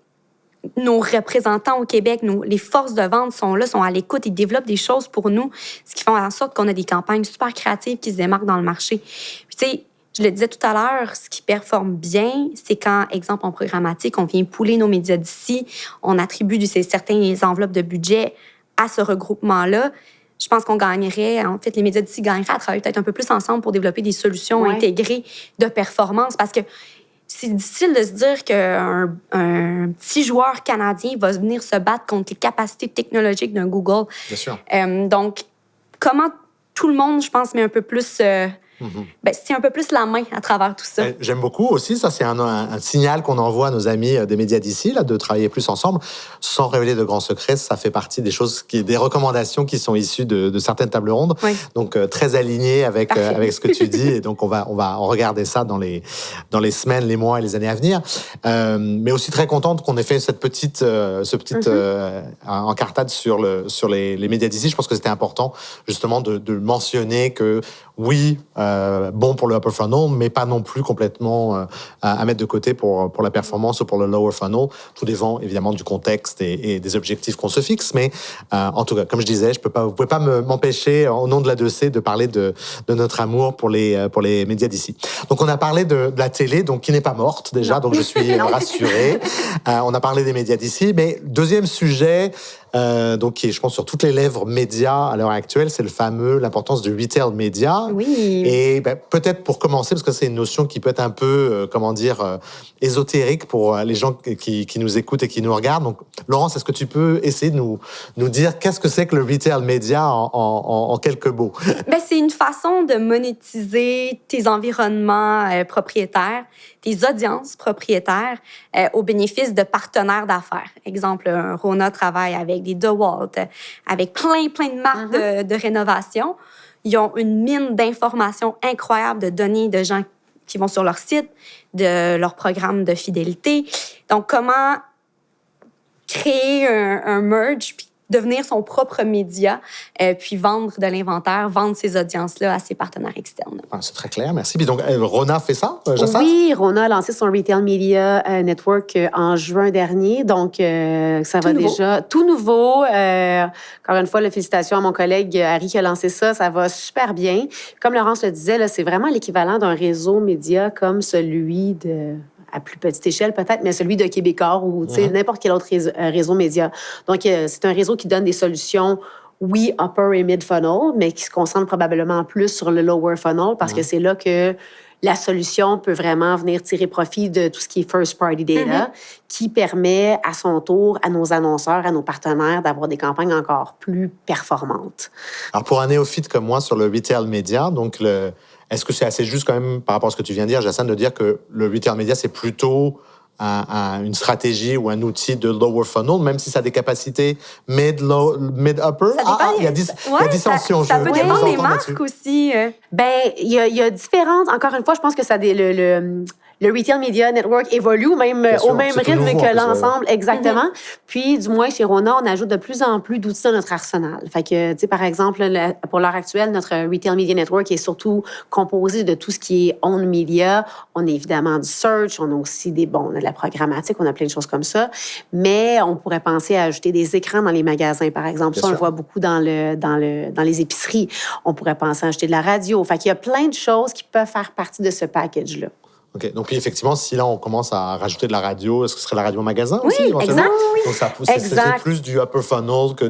nos représentants au Québec, les forces de vente sont là, sont à l'écoute, ils développent des choses pour nous, ce qui fait en sorte qu'on a des campagnes super créatives qui se démarquent dans le marché. Puis, tu sais, je le disais tout à l'heure, ce qui performe bien, c'est quand, exemple, en programmatique, on vient pouler nos médias d'ici, on attribue certaines enveloppes de budget à ce regroupement-là. Je pense qu'on gagnerait, en fait, les médias d'ici gagneraient à travailler peut-être un peu plus ensemble pour développer des solutions intégrées de performance, parce que c'est difficile de se dire qu'un petit joueur canadien va venir se battre contre les capacités technologiques d'un Google. Bien sûr. Donc, comment tout le monde, je pense, met un peu plus... c'est un peu plus la main à travers tout ça. J'aime beaucoup aussi, ça c'est un signal qu'on envoie à nos amis des médias d'ici, là, de travailler plus ensemble, sans révéler de grands secrets. Ça fait partie des choses, des recommandations qui sont issues de certaines tables rondes. Oui. Donc très aligné avec ce que tu dis, et donc on va regarder ça dans les semaines, les mois et les années à venir. Mais aussi très contente qu'on ait fait ce petit encartade sur les médias d'ici. Je pense que c'était important justement de mentionner que oui, bon pour le upper funnel, mais pas non plus complètement à mettre de côté pour la performance ou pour le lower funnel. Tout dépend évidemment du contexte et des objectifs qu'on se fixe. Mais en tout cas, comme je disais, vous pouvez pas m'empêcher, au nom de la 2C, de parler de notre amour pour les médias d'ici. Donc on a parlé de la télé, donc qui n'est pas morte déjà, donc je suis rassuré. On a parlé des médias d'ici, mais deuxième sujet, donc qui est, je pense, sur toutes les lèvres médias à l'heure actuelle, c'est l'importance du retail média. Oui. Et peut-être pour commencer, parce que c'est une notion qui peut être un peu, ésotérique pour les gens qui nous écoutent et qui nous regardent. Donc, Laurence, est-ce que tu peux essayer de nous dire qu'est-ce que c'est que le retail média en quelques mots? C'est une façon de monétiser tes environnements propriétaires, tes audiences propriétaires au bénéfice de partenaires d'affaires. Exemple, Rona travaille avec des DeWalt, avec plein de marques de rénovation. Ils ont une mine d'informations incroyables, de données de gens qui vont sur leur site, de leur programme de fidélité. Donc, comment créer un merge, puis devenir son propre média, puis vendre de l'inventaire, vendre ces audiences-là à ses partenaires externes. C'est très clair, merci. Puis donc, Rona fait ça, Jacinthe? Oui, Rona a lancé son Retail Media Network en juin dernier. Donc, ça va déjà tout nouveau. Encore une fois, félicitations à mon collègue Harry qui a lancé ça. Ça va super bien. Comme Laurence le disait, là, c'est vraiment l'équivalent d'un réseau média comme celui à plus petite échelle peut-être, mais celui de Québecor ou n'importe quel autre réseau média. Donc, c'est un réseau qui donne des solutions, oui, upper et mid funnel, mais qui se concentre probablement plus sur le lower funnel parce que c'est là que la solution peut vraiment venir tirer profit de tout ce qui est first party data, qui permet à son tour à nos annonceurs, à nos partenaires d'avoir des campagnes encore plus performantes. Alors, pour un néophyte comme moi sur le retail média, donc est-ce que c'est assez juste quand même par rapport à ce que tu viens de dire, Jacinthe, de dire que le retail média, c'est plutôt une stratégie ou un outil de lower funnel, même si ça a des capacités mid-upper? Il y a dissension. Ça peut dépendre des marques aussi. Il y a différentes... Encore une fois, je pense que ça le Retail Media Network évolue au même rythme que l'ensemble, exactement. Puis, du moins, chez Rona, on ajoute de plus en plus d'outils dans notre arsenal. Fait que, tu sais, par exemple, pour l'heure actuelle, notre Retail Media Network est surtout composé de tout ce qui est owned media. On a évidemment du search, on a aussi on a de la programmatique, on a plein de choses comme ça. Mais on pourrait penser à ajouter des écrans dans les magasins, par exemple. Ça, on le voit beaucoup dans les épiceries. On pourrait penser à ajouter de la radio. Fait qu'il y a plein de choses qui peuvent faire partie de ce package-là. OK. Donc, puis effectivement, si là, on commence à rajouter de la radio, est-ce que ce serait la radio magasin aussi? Oui, exact. Donc, ça pousse, c'est plus du upper funnel que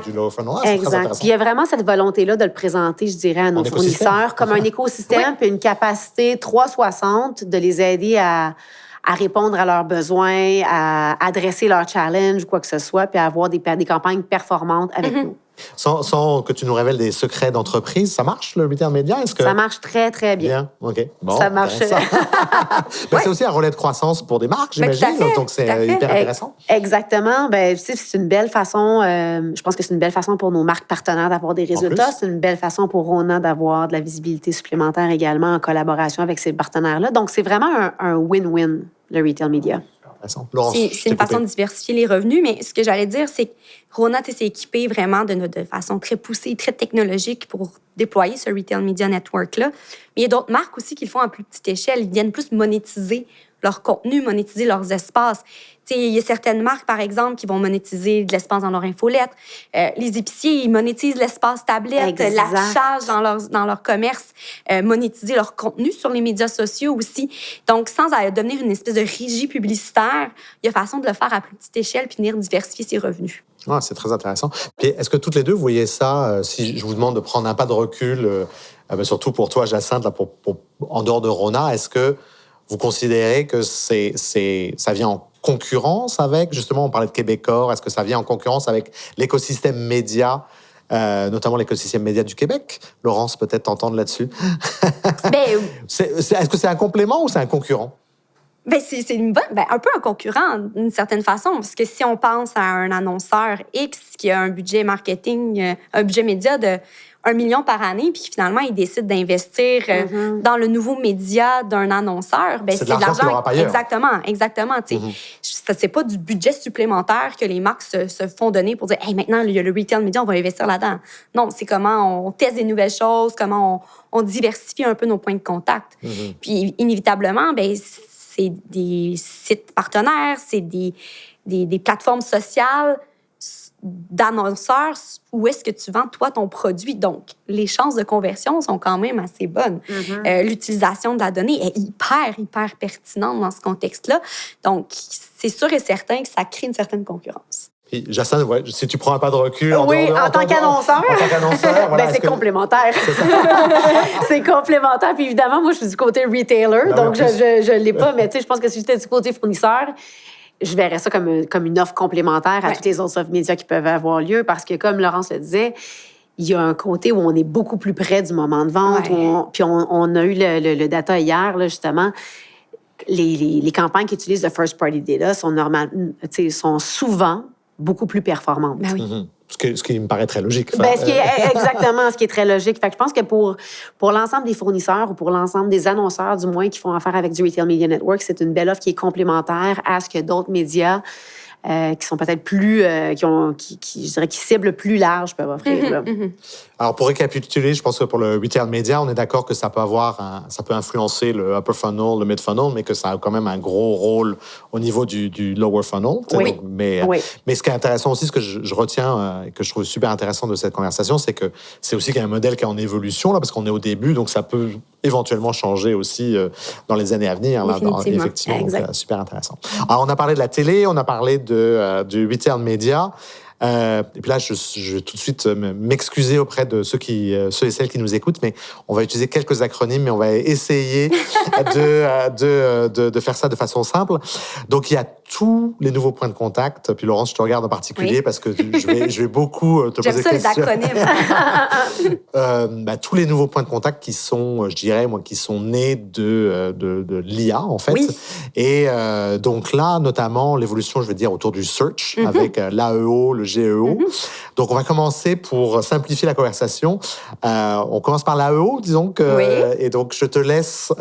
du lower funnel. C'est très intéressant. Puis il y a vraiment cette volonté-là de le présenter, je dirais, à nos fournisseurs comme un écosystème, puis une capacité 360 de les aider à répondre à leurs besoins, à adresser leurs challenges ou quoi que ce soit, puis à avoir des campagnes performantes avec nous. Sans que tu nous révèles des secrets d'entreprise, ça marche, le retail média? Ça marche très, très bien. OK. Bon, ça marche. C'est aussi un relais de croissance pour des marques, j'imagine. Donc, c'est hyper intéressant. Exactement. C'est une belle façon, je pense que c'est une belle façon pour nos marques partenaires d'avoir des résultats. C'est une belle façon pour Rona d'avoir de la visibilité supplémentaire également en collaboration avec ces partenaires-là. Donc, c'est vraiment un win-win, le retail media. C'est une façon de diversifier les revenus, mais ce que j'allais dire, c'est que Rona s'est équipé vraiment de façon très poussée, très technologique pour déployer ce Retail Media Network-là. Mais il y a d'autres marques aussi qui le font à plus petite échelle. Ils viennent plus monétiser leur contenu, monétiser leurs espaces. Il y a certaines marques, par exemple, qui vont monétiser de l'espace dans leur infolette. Les épiciers, ils monétisent l'espace tablette, l'affichage dans leur commerce, monétiser leur contenu sur les médias sociaux aussi. Donc, sans devenir une espèce de régie publicitaire, il y a façon de le faire à plus petite échelle puis venir diversifier ses revenus. C'est très intéressant. Puis, est-ce que toutes les deux, vous voyez ça, si je vous demande de prendre un pas de recul, surtout pour toi, Jacinthe, là, en dehors de Rona, est-ce que vous considérez que ça vient en concurrence avec, justement, on parlait de Québecor, est-ce que ça vient en concurrence avec l'écosystème média, notamment l'écosystème média du Québec? Laurence, peut-être t'entendre là-dessus. Est-ce que c'est un complément ou c'est un concurrent? C'est un peu un concurrent, d'une certaine façon, parce que si on pense à un annonceur X qui a un budget marketing, un budget média de 1 million par année, puis finalement, ils décident d'investir dans le nouveau média d'un annonceur, ben c'est de l'argent qu'il aura pas ailleurs. Exactement. C'est pas du budget supplémentaire que les marques se font donner pour dire « Hey, maintenant, il y a le retail média, on va investir là-dedans. » Non, c'est comment on teste des nouvelles choses, comment on diversifie un peu nos points de contact. Puis, inévitablement, ben c'est des sites partenaires, c'est des plateformes sociales d'annonceurs où est-ce que tu vends, toi, ton produit. Donc, les chances de conversion sont quand même assez bonnes. L'utilisation de la donnée est hyper pertinente dans ce contexte-là. Donc, c'est sûr et certain que ça crée une certaine concurrence. Puis, Jacinthe, si tu prends un pas de recul... En tant qu'annonceur, voilà, c'est complémentaire. C'est complémentaire. Puis évidemment, moi, je suis du côté retailer, donc je l'ai pas. Mais tu sais, je pense que si j'étais du côté fournisseur, je verrais ça comme une offre complémentaire à toutes les autres offres médias qui peuvent avoir lieu parce que, comme Laurence le disait, il y a un côté où on est beaucoup plus près du moment de vente. Puis on a eu le data hier, là, justement. Les campagnes qui utilisent le first-party data sont souvent beaucoup plus performantes. Ben oui. Ce qui me paraît très logique. Exactement, ce qui est très logique. Fait que je pense que pour l'ensemble des fournisseurs ou pour l'ensemble des annonceurs, du moins, qui font affaire avec du Retail Media Network, c'est une belle offre qui est complémentaire à ce que d'autres médias qui sont peut-être plus... je dirais, qui ciblent plus large peuvent offrir. Alors, pour récapituler, je pense que pour le retail média, on est d'accord que ça peut influencer le upper funnel, le mid funnel, mais que ça a quand même un gros rôle au niveau du lower funnel. Oui. Mais ce qui est intéressant aussi, ce que je retiens et que je trouve super intéressant de cette conversation, c'est que c'est aussi qu'il y a un modèle qui est en évolution, là, parce qu'on est au début, donc ça peut éventuellement changer aussi dans les années à venir. Effectivement. Donc, super intéressant. Alors, on a parlé de la télé, on a parlé du retail média. Et puis là, je vais tout de suite m'excuser auprès de ceux et celles qui nous écoutent, mais on va utiliser quelques acronymes, mais on va essayer de faire ça de façon simple. Donc, il y a tous les nouveaux points de contact. Puis Laurence, je te regarde en particulier parce que je vais beaucoup te poser des questions. J'aime ça, les acronymes. Tous les nouveaux points de contact qui sont, je dirais, qui sont nés de l'IA, en fait. Oui. Et donc là, notamment, l'évolution, je veux dire, autour du search, avec l'AEO, le GEO. Donc, on va commencer pour simplifier la conversation. On commence par l'AEO, disons. Et donc, je te laisse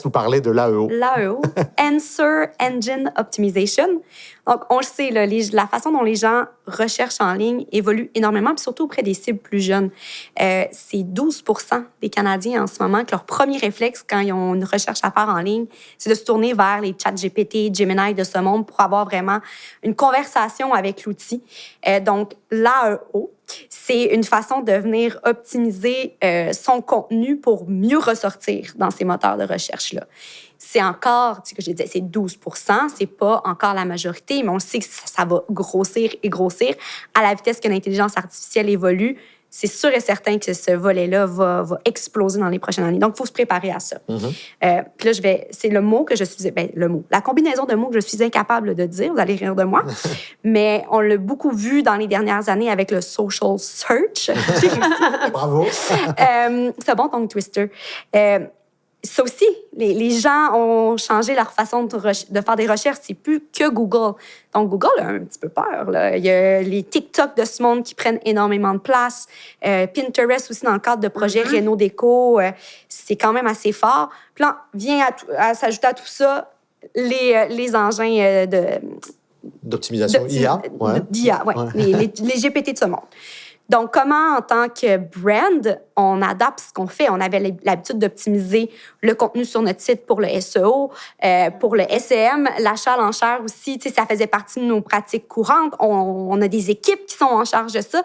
nous parler de l'AEO. L'AEO, Answer Engine Optimization. Donc, on le sait, là, la façon dont les gens recherchent en ligne évolue énormément, puis surtout auprès des cibles plus jeunes. C'est 12% des Canadiens en ce moment que leur premier réflexe quand ils ont une recherche à faire en ligne, c'est de se tourner vers les ChatGPT, Gemini de ce monde pour avoir vraiment une conversation avec l'outil. Donc, l'AEO, c'est une façon de venir optimiser son contenu pour mieux ressortir dans ces moteurs de recherche-là. C'est encore, tu sais, que je disais, c'est 12%, c'est pas encore la majorité, mais on sait que ça va grossir et grossir à la vitesse que l'intelligence artificielle évolue. C'est sûr et certain que ce volet-là va exploser dans les prochaines années. Donc, il faut se préparer à ça. Puis là, c'est le mot que je suis... la combinaison de mots que je suis incapable de dire, vous allez rire de moi, mais on l'a beaucoup vu dans les dernières années avec le social search. J'ai réussi. Bravo! C'est bon, tongue twister. Ça aussi, les gens ont changé leur façon de faire des recherches. C'est plus que Google. Donc, Google a un petit peu peur, là. Il y a les TikTok de ce monde qui prennent énormément de place. Pinterest aussi, dans le cadre de projets Réno Déco, c'est quand même assez fort. Puis là, vient à s'ajouter à tout ça les engins d'optimisation IA. D'IA, oui. Les GPT de ce monde. Donc, comment, en tant que brand, on adapte ce qu'on fait? On avait l'habitude d'optimiser le contenu sur notre site pour le SEO, pour le SEM, l'achat à l'enchère aussi. Tu sais, ça faisait partie de nos pratiques courantes. On a des équipes qui sont en charge de ça.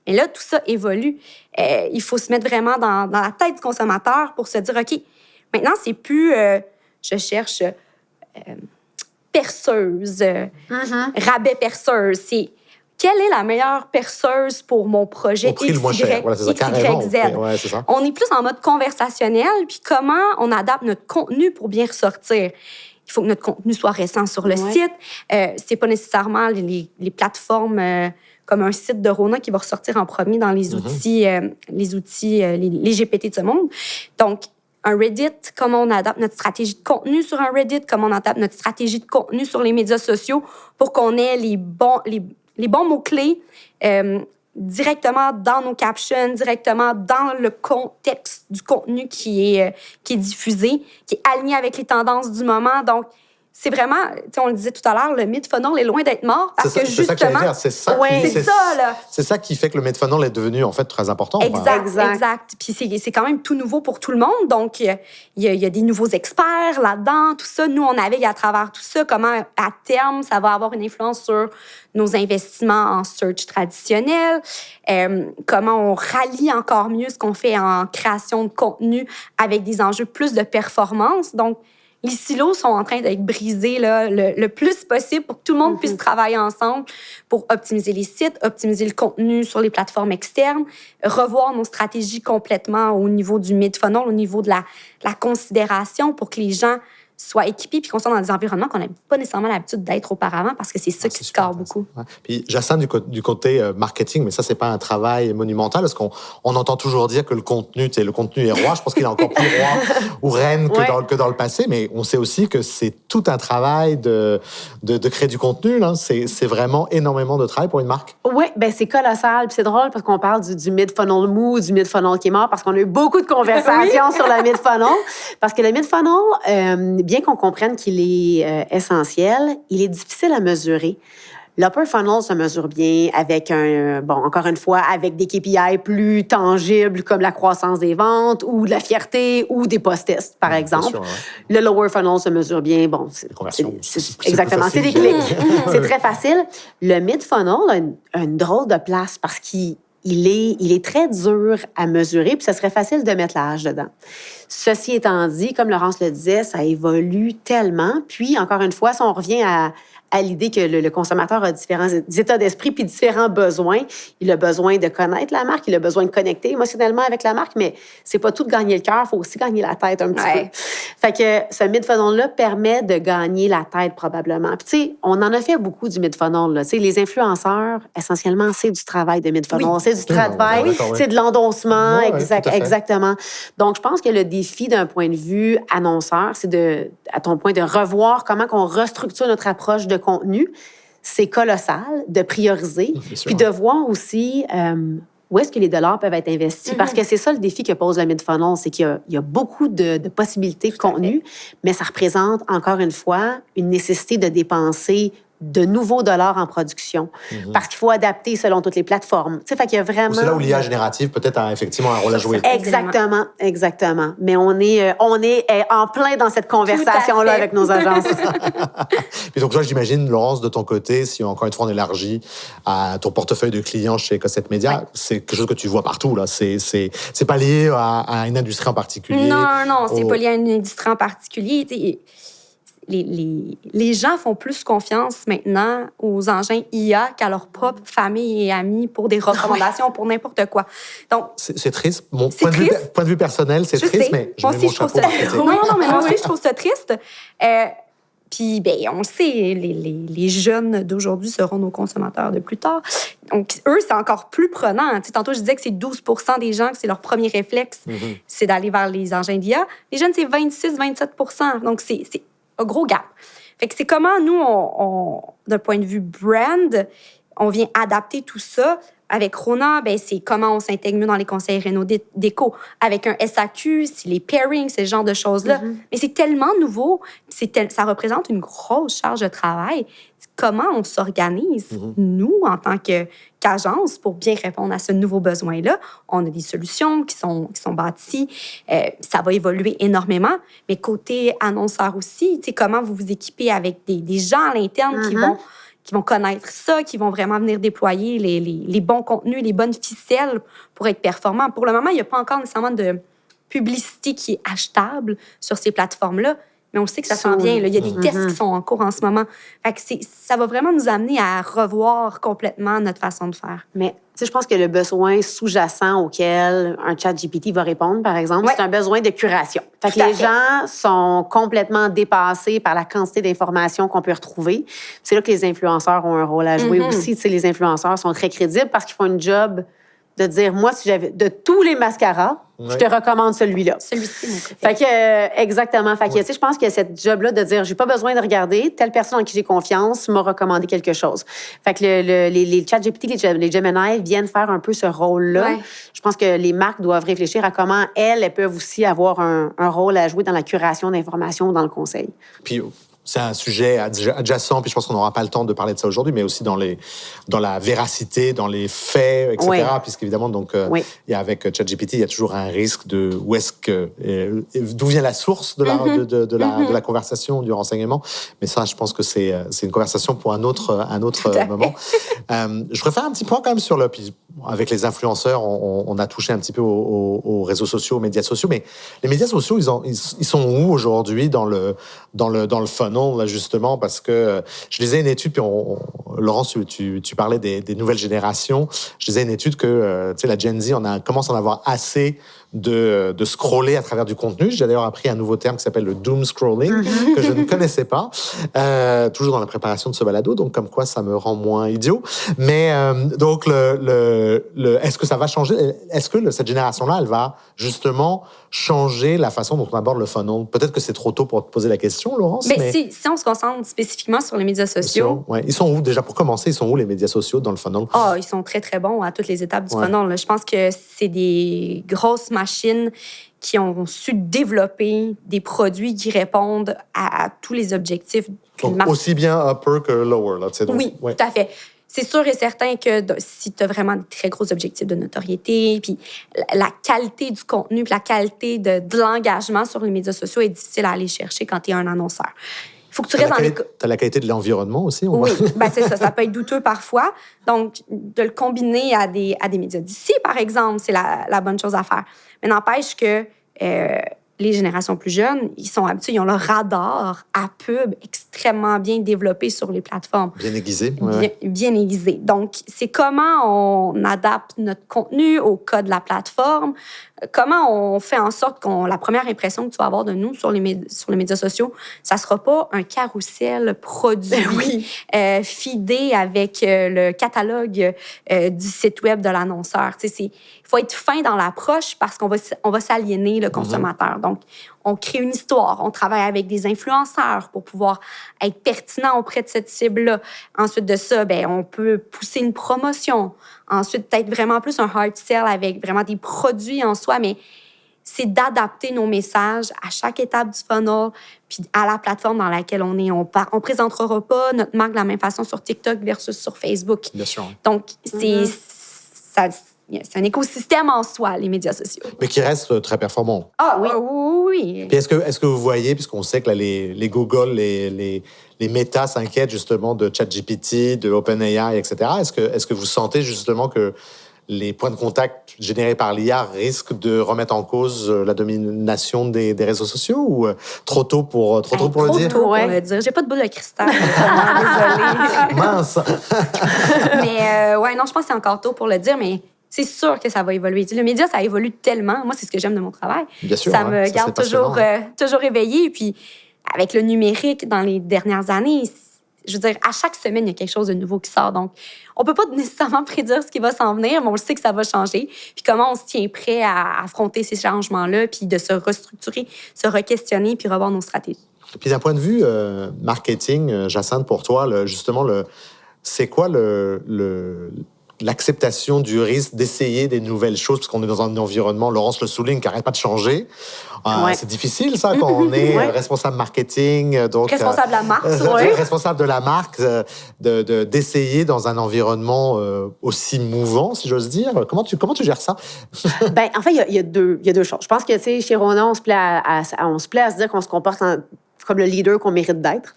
Mais là, tout ça évolue. Il faut se mettre vraiment dans la tête du consommateur pour se dire, OK, maintenant, c'est plus je cherche perceuse, rabais perceuse. C'est quelle est la meilleure perceuse pour mon projet X, Y, Z? Ouais, c'est ça. On est plus en mode conversationnel, puis comment on adapte notre contenu pour bien ressortir. Il faut que notre contenu soit récent sur le site. C'est pas nécessairement les plateformes comme un site de Rona qui va ressortir en premier dans les outils, les GPT de ce monde. Donc, un Reddit, comment on adapte notre stratégie de contenu sur un Reddit, comment on adapte notre stratégie de contenu sur les médias sociaux pour qu'on ait les bons mots-clés, directement dans nos captions, directement dans le contexte du contenu qui est diffusé, qui est aligné avec les tendances du moment. Donc, c'est vraiment, on le disait tout à l'heure, le mid-funnel est loin d'être mort parce que justement... C'est ça que j'allais dire, c'est ça, là. C'est ça qui fait que le mid-funnel est devenu en fait très important. Exact. Puis c'est quand même tout nouveau pour tout le monde. Donc, il y a des nouveaux experts là-dedans, tout ça. Nous, on navigue à travers tout ça. Comment, à terme, ça va avoir une influence sur nos investissements en search traditionnel. Comment on rallie encore mieux ce qu'on fait en création de contenu avec des enjeux plus de performance. Donc, les silos sont en train d'être brisés là, le plus possible pour que tout le monde puisse travailler ensemble pour optimiser les sites, optimiser le contenu sur les plateformes externes, revoir nos stratégies complètement au niveau du mid-funnel, au niveau de la considération pour que les gens soient équipés puis qu'on soit dans des environnements qu'on n'a pas nécessairement l'habitude d'être auparavant parce que c'est ça qui score beaucoup. Ouais. Puis Jacinthe, du côté marketing, mais ça, c'est pas un travail monumental parce qu'on entend toujours dire que le contenu est roi. Je pense qu'il est encore plus roi ou reine que dans le passé, mais on sait aussi que c'est tout un travail de créer du contenu. Là. C'est vraiment énormément de travail pour une marque. Oui, ben c'est colossal. Puis c'est drôle parce qu'on parle du mid-funnel mou, du mid-funnel qui est mort parce qu'on a eu beaucoup de conversations sur le mid-funnel. Parce que le mid-funnel, bien qu'on comprenne qu'il est essentiel, il est difficile à mesurer. L'upper funnel se mesure bien avec encore une fois, avec des KPI plus tangibles comme la croissance des ventes ou de la fierté ou des post-tests, par exemple. Sûr, ouais. Le lower funnel se mesure bien. Bon, exactement, c'est des clics. C'est très facile. Le mid funnel a une drôle de place parce qu'il est très dur à mesurer, puis ça serait facile de mettre la hache dedans. Ceci étant dit, comme Laurence le disait, ça évolue tellement. Puis, encore une fois, si on revient à l'idée que le consommateur a différents états d'esprit puis différents besoins. Il a besoin de connaître la marque, il a besoin de connecter émotionnellement avec la marque, mais c'est pas tout de gagner le cœur, il faut aussi gagner la tête un petit peu. Fait que ce mid-funnel-là permet de gagner la tête probablement. Puis tu sais, on en a fait beaucoup du mid-funnel. Tu sais, les influenceurs, essentiellement, c'est du travail de mid-funnel. Oui. C'est du travail, c'est de l'endossement, exactement. Donc, je pense que le défi d'un point de vue annonceur, c'est à ton point, de revoir comment on restructure notre approche de contenu. C'est colossal de prioriser, puis de voir aussi où est-ce que les dollars peuvent être investis. Parce que c'est ça le défi que pose le mid-funnel, c'est qu'il y a beaucoup de possibilités de contenu, mais ça représente, encore une fois, une nécessité de dépenser de nouveaux dollars en production. Parce qu'il faut adapter selon toutes les plateformes. Tu sais, fait qu'il y a vraiment... C'est là où l'IA générative peut-être a effectivement un rôle à jouer. Exactement. Mais on est en plein dans cette conversation-là avec nos agences. Puis donc, toi, j'imagine, Laurence, de ton côté, si encore une fois on élargit à ton portefeuille de clients chez Cossette Média, c'est quelque chose que tu vois partout, là. C'est pas lié à une industrie en particulier. Non, c'est pas lié à une industrie en particulier. T'sais, les gens font plus confiance maintenant aux engins IA qu'à leur propre famille et amis pour des recommandations, pour n'importe quoi. Donc, c'est triste. Mon point de vue personnel, c'est triste, mais je mets mon chapeau. Non, mais moi aussi, je trouve ça triste. Puis, on le sait, les jeunes d'aujourd'hui seront nos consommateurs de plus tard. Donc, eux, c'est encore plus prenant. Tu sais, tantôt, je disais que c'est 12% des gens que c'est leur premier réflexe, c'est d'aller vers les engins d'IA. Les jeunes, c'est 26-27%. Donc, c'est un gros gap. Fait que c'est comment, nous, d'un point de vue brand, on vient adapter tout ça. Avec Rona, c'est comment on s'intègre mieux dans les conseils rénaux déco. Avec un SAQ, c'est les pairings, c'est ce genre de choses-là. Mais c'est tellement nouveau, ça représente une grosse charge de travail. Comment on s'organise, nous, en tant qu'agence, pour bien répondre à ce nouveau besoin-là. On a des solutions qui sont bâties. Ça va évoluer énormément. Mais côté annonceur aussi, comment vous vous équipez avec des gens à l'interne qui vont connaître ça, qui vont vraiment venir déployer les bons contenus, les bonnes ficelles pour être performants. Pour le moment, il n'y a pas encore nécessairement de publicité qui est achetable sur ces plateformes-là, mais on sait que ça s'en vient. Là. Il y a des tests qui sont en cours en ce moment. Fait que ça va vraiment nous amener à revoir complètement notre façon de faire. Mais tu sais, je pense que le besoin sous-jacent auquel un ChatGPT va répondre, par exemple, c'est un besoin de curation. Fait que les gens sont complètement dépassés par la quantité d'informations qu'on peut retrouver. C'est là que les influenceurs ont un rôle à jouer aussi. Tu sais, les influenceurs sont très crédibles parce qu'ils font une job de dire, moi, si j'avais de tous les mascaras, je te recommande celui-là. Celui-ci, mon préféré. Fait que, exactement. Fait que, tu sais, je pense qu'il y a cette job-là de dire, j'ai pas besoin de regarder, telle personne en qui j'ai confiance m'a recommandé quelque chose. Fait que les ChatGPT, les Gemini viennent faire un peu ce rôle-là. Ouais. Je pense que les marques doivent réfléchir à comment elles peuvent aussi avoir un rôle à jouer dans la curation d'informations dans le conseil. Puis, c'est un sujet adjacent, puis je pense qu'on n'aura pas le temps de parler de ça aujourd'hui, mais aussi dans la véracité, dans les faits, etc. Oui. Puisqu'évidemment, donc, Oui. il y a avec ChatGPT, il y a toujours un risque de d'où vient la source de la conversation, du renseignement. Mais ça, je pense que c'est une conversation pour un autre moment. Je ferais faire un petit point quand même sur puis avec les influenceurs, on a touché un petit peu aux réseaux sociaux, aux médias sociaux, mais les médias sociaux, ils sont où aujourd'hui dans le funnel, là, justement, parce que je lisais une étude, puis Laurence, tu parlais des nouvelles générations. Je lisais une étude que tu sais, la Gen Z, commence à en avoir assez de scroller à travers du contenu. J'ai d'ailleurs appris un nouveau terme qui s'appelle le doom scrolling, que je ne connaissais pas, toujours dans la préparation de ce balado, donc comme quoi ça me rend moins idiot. Mais donc, est-ce que ça va changer? Est-ce que cette génération-là, elle va justement changer la façon dont on aborde le funnel? Peut-être que c'est trop tôt pour te poser la question, Laurence. Mais si on se concentre spécifiquement sur les médias sociaux... Ouais. Ils sont où, déjà, pour commencer, ils sont où les médias sociaux dans le funnel? Ils sont très, très bons à toutes les étapes du funnel. Là. Je pense que c'est des grosses machines qui ont su développer des produits qui répondent à tous les objectifs d'une marque. Aussi bien upper que lower, là, tu sais. Oui, tout à fait. C'est sûr et certain que si tu as vraiment des très gros objectifs de notoriété, puis la qualité du contenu, puis la qualité de l'engagement sur les médias sociaux est difficile à aller chercher quand tu es un annonceur. Il faut que tu restes dans les... T'as la qualité de l'environnement aussi? Oui, c'est ça. Ça peut être douteux parfois. Donc, de le combiner à des médias d'ici, par exemple, c'est la bonne chose à faire. Mais n'empêche que les générations plus jeunes, ils sont habitués, ils ont leur radar à pub extrêmement bien développé sur les plateformes. Bien aiguisé. Bien aiguisé. Donc, c'est comment on adapte notre contenu au code de la plateforme, comment on fait en sorte que la première impression que tu vas avoir de nous sur les médias sociaux, ça ne sera pas un carrousel produit fidé avec le catalogue du site web de l'annonceur. Il faut être fin dans l'approche parce qu'on va s'aliéner le consommateur. Donc, on crée une histoire, on travaille avec des influenceurs pour pouvoir être pertinent auprès de cette cible-là. Ensuite de ça, on peut pousser une promotion. Ensuite, peut-être vraiment plus un hard sell avec vraiment des produits en soi, mais c'est d'adapter nos messages à chaque étape du funnel puis à la plateforme dans laquelle on est. On présentera pas notre marque de la même façon sur TikTok versus sur Facebook. Bien sûr. Donc, c'est un écosystème en soi, les médias sociaux. Mais qui reste très performant. Oui. Puis est-ce que vous voyez, puisqu'on sait que là, les Google, les Meta s'inquiètent justement de ChatGPT, de OpenAI, etc. Est-ce que vous sentez justement que les points de contact générés par l'IA risquent de remettre en cause la domination des réseaux sociaux ou trop tôt pour le dire? Trop tôt pour le dire. J'ai pas de boule de cristal. Désolée. Mince! Mais non, je pense que c'est encore tôt pour le dire, mais c'est sûr que ça va évoluer. Le média, ça évolue tellement. Moi, c'est ce que j'aime de mon travail. Bien sûr, ça me garde toujours éveillée. Puis, avec le numérique dans les dernières années, je veux dire, à chaque semaine, il y a quelque chose de nouveau qui sort. Donc, on peut pas nécessairement prédire ce qui va s'en venir, mais on le sait que ça va changer. Puis comment on se tient prêt à affronter ces changements-là, puis de se restructurer, se re-questionner, puis revoir nos stratégies. Puis d'un point de vue marketing, Jacinthe, pour toi, justement, c'est quoi l'acceptation du risque d'essayer des nouvelles choses, parce qu'on est dans un environnement, Laurence le souligne, qui n'arrête pas de changer. C'est difficile, ça, quand on est responsable marketing. Donc, responsable de la marque, responsable de la marque, d'essayer dans un environnement aussi mouvant, si j'ose dire. Comment tu gères ça? En fait, il y a deux choses. Je pense que, tu sais, chez Rona, on se plaît à se dire qu'on se comporte comme le leader qu'on mérite d'être.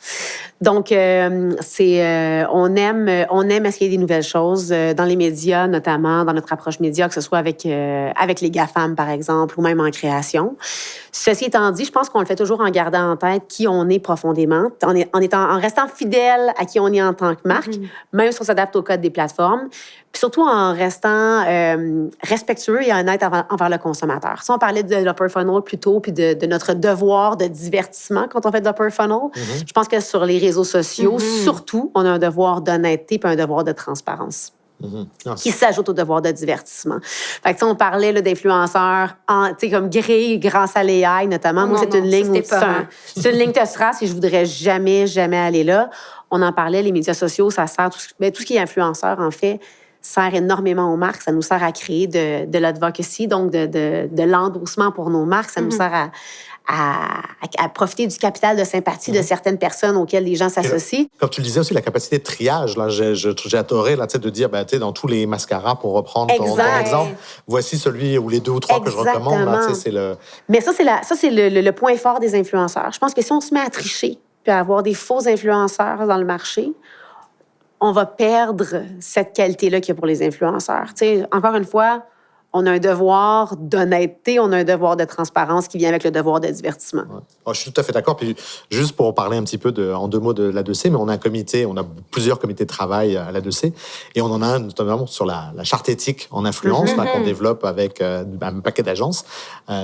Donc, on aime essayer des nouvelles choses dans les médias, notamment dans notre approche média, que ce soit avec les GAFAM, par exemple, ou même en création. Ceci étant dit, je pense qu'on le fait toujours en gardant en tête qui on est profondément, en restant fidèle à qui on est en tant que marque, même si on s'adapte au code des plateformes, puis surtout en restant respectueux et honnête envers le consommateur. Si on parlait de l'upper funnel plus tôt, puis de notre devoir de divertissement quand on fait de l'upper funnel, je pense que sur les réseaux sociaux, surtout, on a un devoir d'honnêteté puis un devoir de transparence. qui s'ajoute au devoir de divertissement. Fait que, on parlait là, d'influenceurs comme Grey, Grand Salé AI, notamment. Moi, c'est une ligne où c'est une ligne de strass et je voudrais jamais aller là. On en parlait, les médias sociaux, ça sert, tout ce qui est influenceur, en fait, sert énormément aux marques. Ça nous sert à créer de l'advocacy, donc de l'endossement pour nos marques. Ça nous sert à profiter du capital de sympathie de certaines personnes auxquelles les gens s'associent. Comme tu le disais aussi, la capacité de triage, là, j'ai adoré là, de dire, dans tous les mascaras, pour reprendre ton exemple, voici celui ou les 2 ou 3 que je recommande. Là, c'est le... Mais ça, c'est le point fort des influenceurs. Je pense que si on se met à tricher puis à avoir des faux influenceurs dans le marché, on va perdre cette qualité-là qu'il y a pour les influenceurs. T'sais, encore une fois, on a un devoir d'honnêteté, on a un devoir de transparence qui vient avec le devoir de divertissement. Ouais. Alors, je suis tout à fait d'accord. Puis juste pour parler un petit peu en 2 mots de l'A2C, mais on a plusieurs comités de travail à l'A2C et on en a un notamment sur la charte éthique en influence qu'on développe avec un paquet d'agences.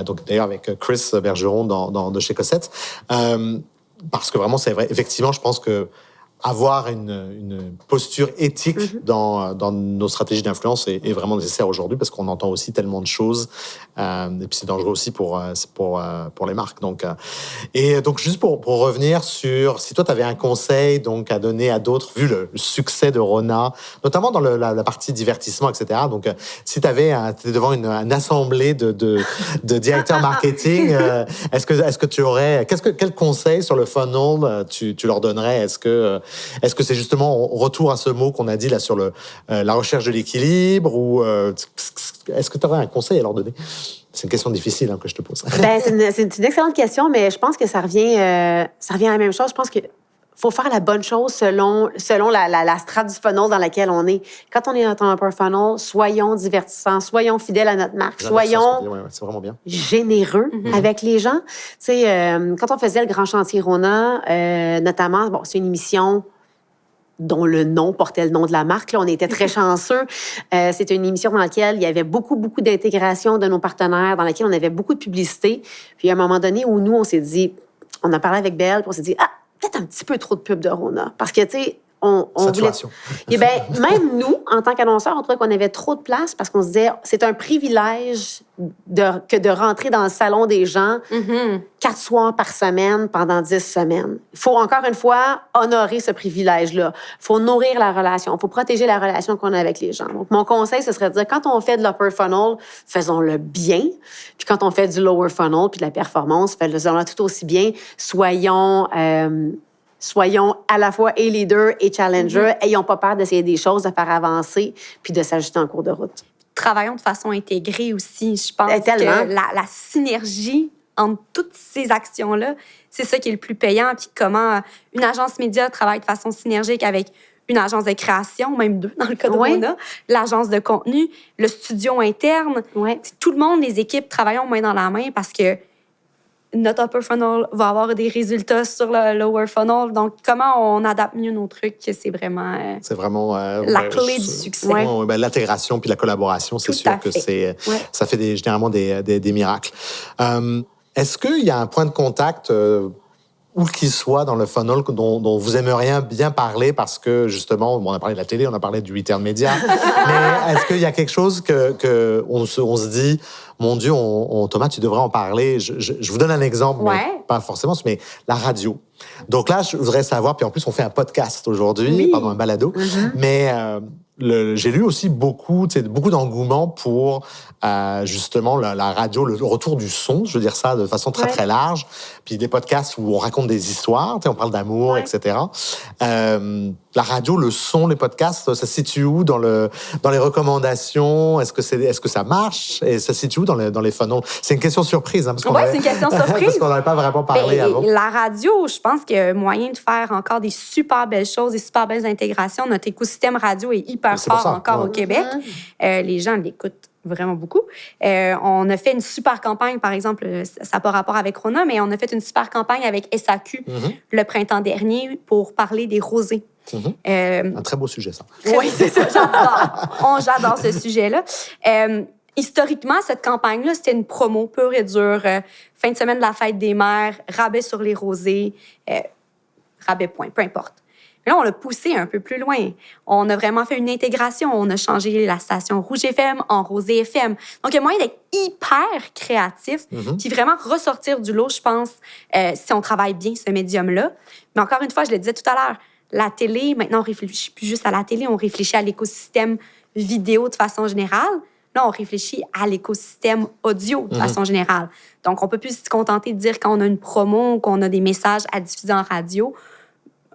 Donc d'ailleurs avec Chris Bergeron de chez Cossette. Parce que vraiment, c'est vrai. Effectivement, je pense que avoir une posture éthique dans nos stratégies d'influence est vraiment nécessaire aujourd'hui parce qu'on entend aussi tellement de choses et puis c'est dangereux aussi pour les marques. Donc juste pour revenir sur si toi tu avais un conseil donc à donner à d'autres vu le succès de Rona, notamment dans la partie divertissement, etc. Donc si tu avais devant une assemblée de directeurs marketing, est-ce que tu aurais quel conseil sur le funnel tu leur donnerais? Est-ce que c'est justement retour à ce mot qu'on a dit là sur la recherche de l'équilibre ou est-ce que tu aurais un conseil à leur donner? C'est une question difficile que je te pose. C'est une excellente question, mais je pense que ça revient à la même chose. Je pense que faut faire la bonne chose selon la strate du funnel dans laquelle on est. Quand on est dans un upper funnel, soyons divertissants, soyons fidèles à notre marque, soyons c'est vraiment bien. généreux avec les gens. Tu sais, quand on faisait le Grand Chantier Rona, notamment, c'est une émission dont le nom portait le nom de la marque. Là, on était très chanceux. C'était une émission dans laquelle il y avait beaucoup d'intégration de nos partenaires, dans laquelle on avait beaucoup de publicité. Puis, à un moment donné où nous, on s'est dit, on a parlé avec Belle, puis on s'est dit, peut-être un petit peu trop de pub de Rona. Parce que, tu sais, on voulait... Et bien, même nous, en tant qu'annonceurs, on trouvait qu'on avait trop de place parce qu'on se disait, c'est un privilège que de rentrer dans le salon des gens 4 soirs par semaine pendant 10 semaines. Il faut, encore une fois, honorer ce privilège-là. Il faut nourrir la relation. Il faut protéger la relation qu'on a avec les gens. Donc, mon conseil, ce serait de dire, quand on fait de l'upper funnel, faisons-le bien. Puis quand on fait du lower funnel puis de la performance, faisons-le tout aussi bien. Soyons à la fois et leader et challenger. Ayons pas peur d'essayer des choses, de faire avancer puis de s'ajuster en cours de route. Travaillons de façon intégrée aussi. Je pense que la synergie entre toutes ces actions-là, c'est ça qui est le plus payant. Puis comment une agence média travaille de façon synergique avec une agence de création, même 2 dans le cas de Rona, l'agence de contenu, le studio interne. Tout le monde, les équipes, travaillons main dans la main parce que notre upper funnel va avoir des résultats sur le lower funnel. Donc, comment on adapte mieux nos trucs, c'est vraiment la clé du succès. L'intégration puis la collaboration, c'est sûr que ça fait généralement des miracles. Est-ce qu'il y a un point de contact où qu'il soit dans le funnel dont vous aimeriez bien parler parce que, justement, on a parlé de la télé, on a parlé du retail média, mais est-ce qu'il y a quelque chose on se dit, mon Dieu, Thomas, tu devrais en parler. Je vous donne un exemple, mais pas forcément, mais la radio. Donc là, je voudrais savoir, puis en plus, on fait un podcast aujourd'hui, pardon, un balado, mais j'ai lu aussi beaucoup d'engouement pour justement la radio, le retour du son, je veux dire ça de façon très, très large, puis des podcasts où on raconte des histoires, on parle d'amour, etc. La radio, le son, les podcasts, ça se situe où dans les recommandations? Est-ce que ça marche? Et ça se situe où dans les funnels? C'est une question surprise. Hein, c'est une question surprise. Parce qu'on n'avait pas vraiment parlé avant. La radio, je pense qu'il y a moyen de faire encore des super belles choses, des super belles intégrations. Notre écosystème radio est hyper fort encore au Québec. Les gens l'écoutent vraiment beaucoup. On a fait une super campagne, par exemple, ça n'a pas rapport avec Rona, mais on a fait une super campagne avec SAQ le printemps dernier pour parler des rosés. Un très beau sujet, ça. Oui, c'est ça, j'adore ce sujet-là. Historiquement, cette campagne-là, c'était une promo pure et dure. Fin de semaine de la fête des mères, rabais sur les rosés, rabais point, peu importe. Mais là, on l'a poussé un peu plus loin. On a vraiment fait une intégration. On a changé la station Rouge FM en Rosé FM. Donc, il y a moyen d'être hyper créatif puis vraiment ressortir du lot, je pense, si on travaille bien ce médium-là. Mais encore une fois, je le disais tout à l'heure, la télé, maintenant, on ne réfléchit plus juste à la télé, on réfléchit à l'écosystème vidéo de façon générale. Là, on réfléchit à l'écosystème audio de façon générale. Donc, on ne peut plus se contenter de dire quand on a une promo ou qu'on a des messages à diffuser en radio,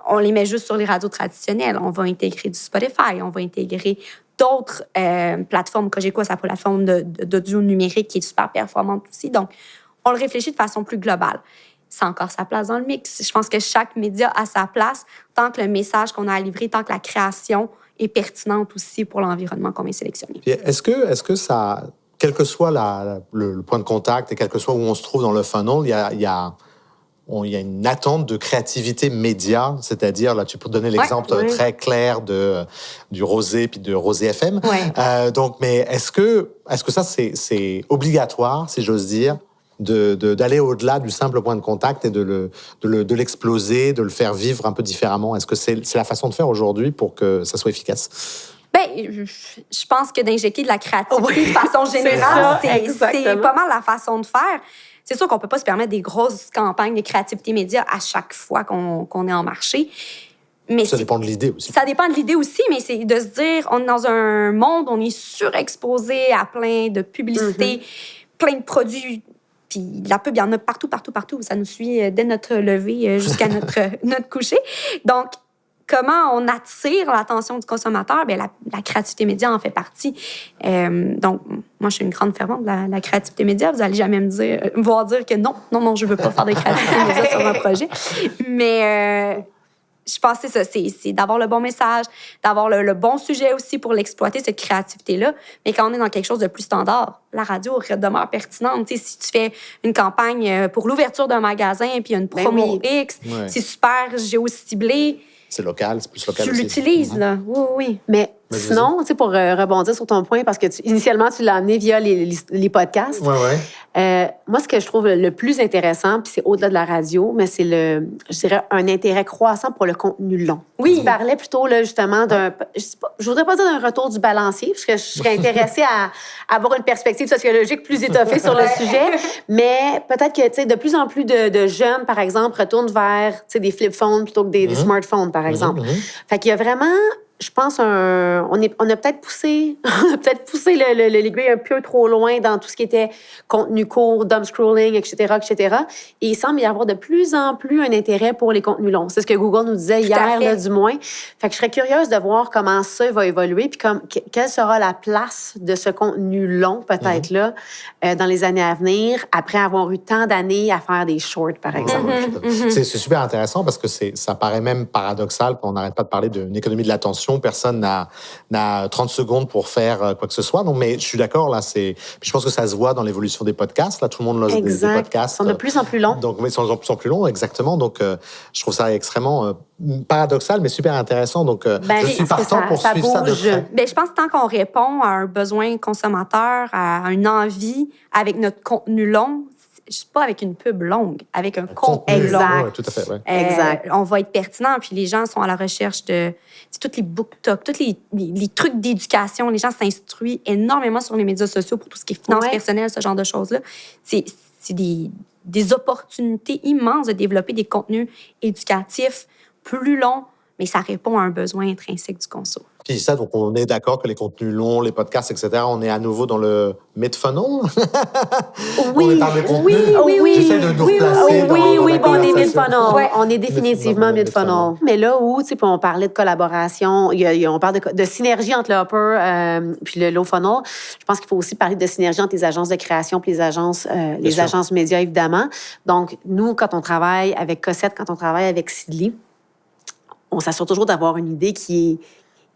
on les met juste sur les radios traditionnelles. On va intégrer du Spotify, on va intégrer d'autres plateformes. Cogeco, sa plateforme d'audio numérique qui est super performante aussi. Donc, on le réfléchit de façon plus globale. C'est encore sa place dans le mix. Je pense que chaque média a sa place tant que le message qu'on a à livrer, tant que la création est pertinente aussi pour l'environnement qu'on vient sélectionner. Est-ce que ça, quel que soit le point de contact et quel que soit où on se trouve dans le funnel, il y a une attente de créativité média, c'est-à-dire, là, tu peux donner l'exemple très clair du Rosé puis de Rosé FM. Ouais. Mais est-ce que ça, c'est obligatoire, si j'ose dire, d'aller au-delà du simple point de contact et de l'exploser, de le faire vivre un peu différemment? Est-ce que c'est la façon de faire aujourd'hui pour que ça soit efficace? Je pense que d'injecter de la créativité de façon générale, c'est pas mal la façon de faire. C'est sûr qu'on ne peut pas se permettre des grosses campagnes de créativité média à chaque fois qu'on est en marché. Mais ça dépend de l'idée aussi. Ça dépend de l'idée aussi, mais c'est de se dire, on est dans un monde, on est surexposé à plein de publicités, plein de produits. Puis la pub, il y en a partout. Ça nous suit dès notre lever jusqu'à notre coucher. Donc, comment on attire l'attention du consommateur? Bien, la créativité média en fait partie. Donc, moi, je suis une grande fervente de la créativité média. Vous n'allez jamais me voir dire que non, je ne veux pas faire de créativité média sur un projet. Mais je pense que c'est ça, c'est d'avoir le bon message, d'avoir le bon sujet aussi pour l'exploiter, cette créativité-là. Mais quand on est dans quelque chose de plus standard, la radio demeure pertinente. T'sais, si tu fais une campagne pour l'ouverture d'un magasin puis il y a une promo X, c'est super géociblé. C'est local, c'est plus local tu aussi. Tu l'utilises, là. Oui. Mais sinon, tu sais, pour rebondir sur ton point, parce que initialement, tu l'as amené via les podcasts. Moi, ce que je trouve le plus intéressant, puis c'est au-delà de la radio, mais c'est je dirais, un intérêt croissant pour le contenu long. Oui. Tu parlais plutôt, là, justement, je voudrais pas dire d'un retour du balancier, parce que je serais intéressée à avoir une perspective sociologique plus étoffée sur le sujet, mais peut-être que, tu sais, de plus en plus de jeunes, par exemple, retournent vers, tu sais, des flip phones plutôt que des smartphones, par exemple. Fait qu'il y a vraiment, je pense, on a peut-être poussé l'aiguille un peu trop loin dans tout ce qui était contenu court, dumb scrolling, etc. Et il semble y avoir de plus en plus un intérêt pour les contenus longs. C'est ce que Google nous disait hier, là, du moins. Fait que je serais curieuse de voir comment ça va évoluer, puis quelle sera la place de ce contenu long, peut-être, là, dans les années à venir, après avoir eu tant d'années à faire des shorts, par exemple. C'est super intéressant parce que ça paraît même paradoxal quand on n'arrête pas de parler d'une économie de l'attention. Personne n'a 30 secondes pour faire quoi que ce soit. Donc, mais je suis d'accord, là, puis je pense que ça se voit dans l'évolution des podcasts. Là, tout le monde lance des podcasts. Ils sont de plus en plus longs. Donc, ils sont de plus en plus longs, exactement. Donc, je trouve ça extrêmement paradoxal, mais super intéressant. Donc, je suis partant pour suivre ça de près. Bien, je pense que tant qu'on répond à un besoin consommateur, à une envie avec notre contenu long, pas avec une pub longue, avec un contenu long. Oui, tout à fait. Ouais. Exact. On va être pertinent, puis les gens sont à la recherche de tous les book talks, tous les trucs d'éducation. Les gens s'instruisent énormément sur les médias sociaux pour tout ce qui est finances personnelles, ce genre de choses-là. C'est des opportunités immenses de développer des contenus éducatifs plus longs, mais ça répond à un besoin intrinsèque du conso. Puis ça, donc on est d'accord que les contenus longs, les podcasts, etc., on est à nouveau dans le mid-funnel? Oui. J'essaie de nous replacer on est mid-funnel. On est définitivement mid-funnel. Mais là où, tu sais, on parlait de collaboration, on parle de synergie entre le upper puis le low funnel. Je pense qu'il faut aussi parler de synergie entre les agences de création puis les agences médias, évidemment. Donc, nous, quand on travaille avec Cossette, quand on travaille avec Sidley, on s'assure toujours d'avoir une idée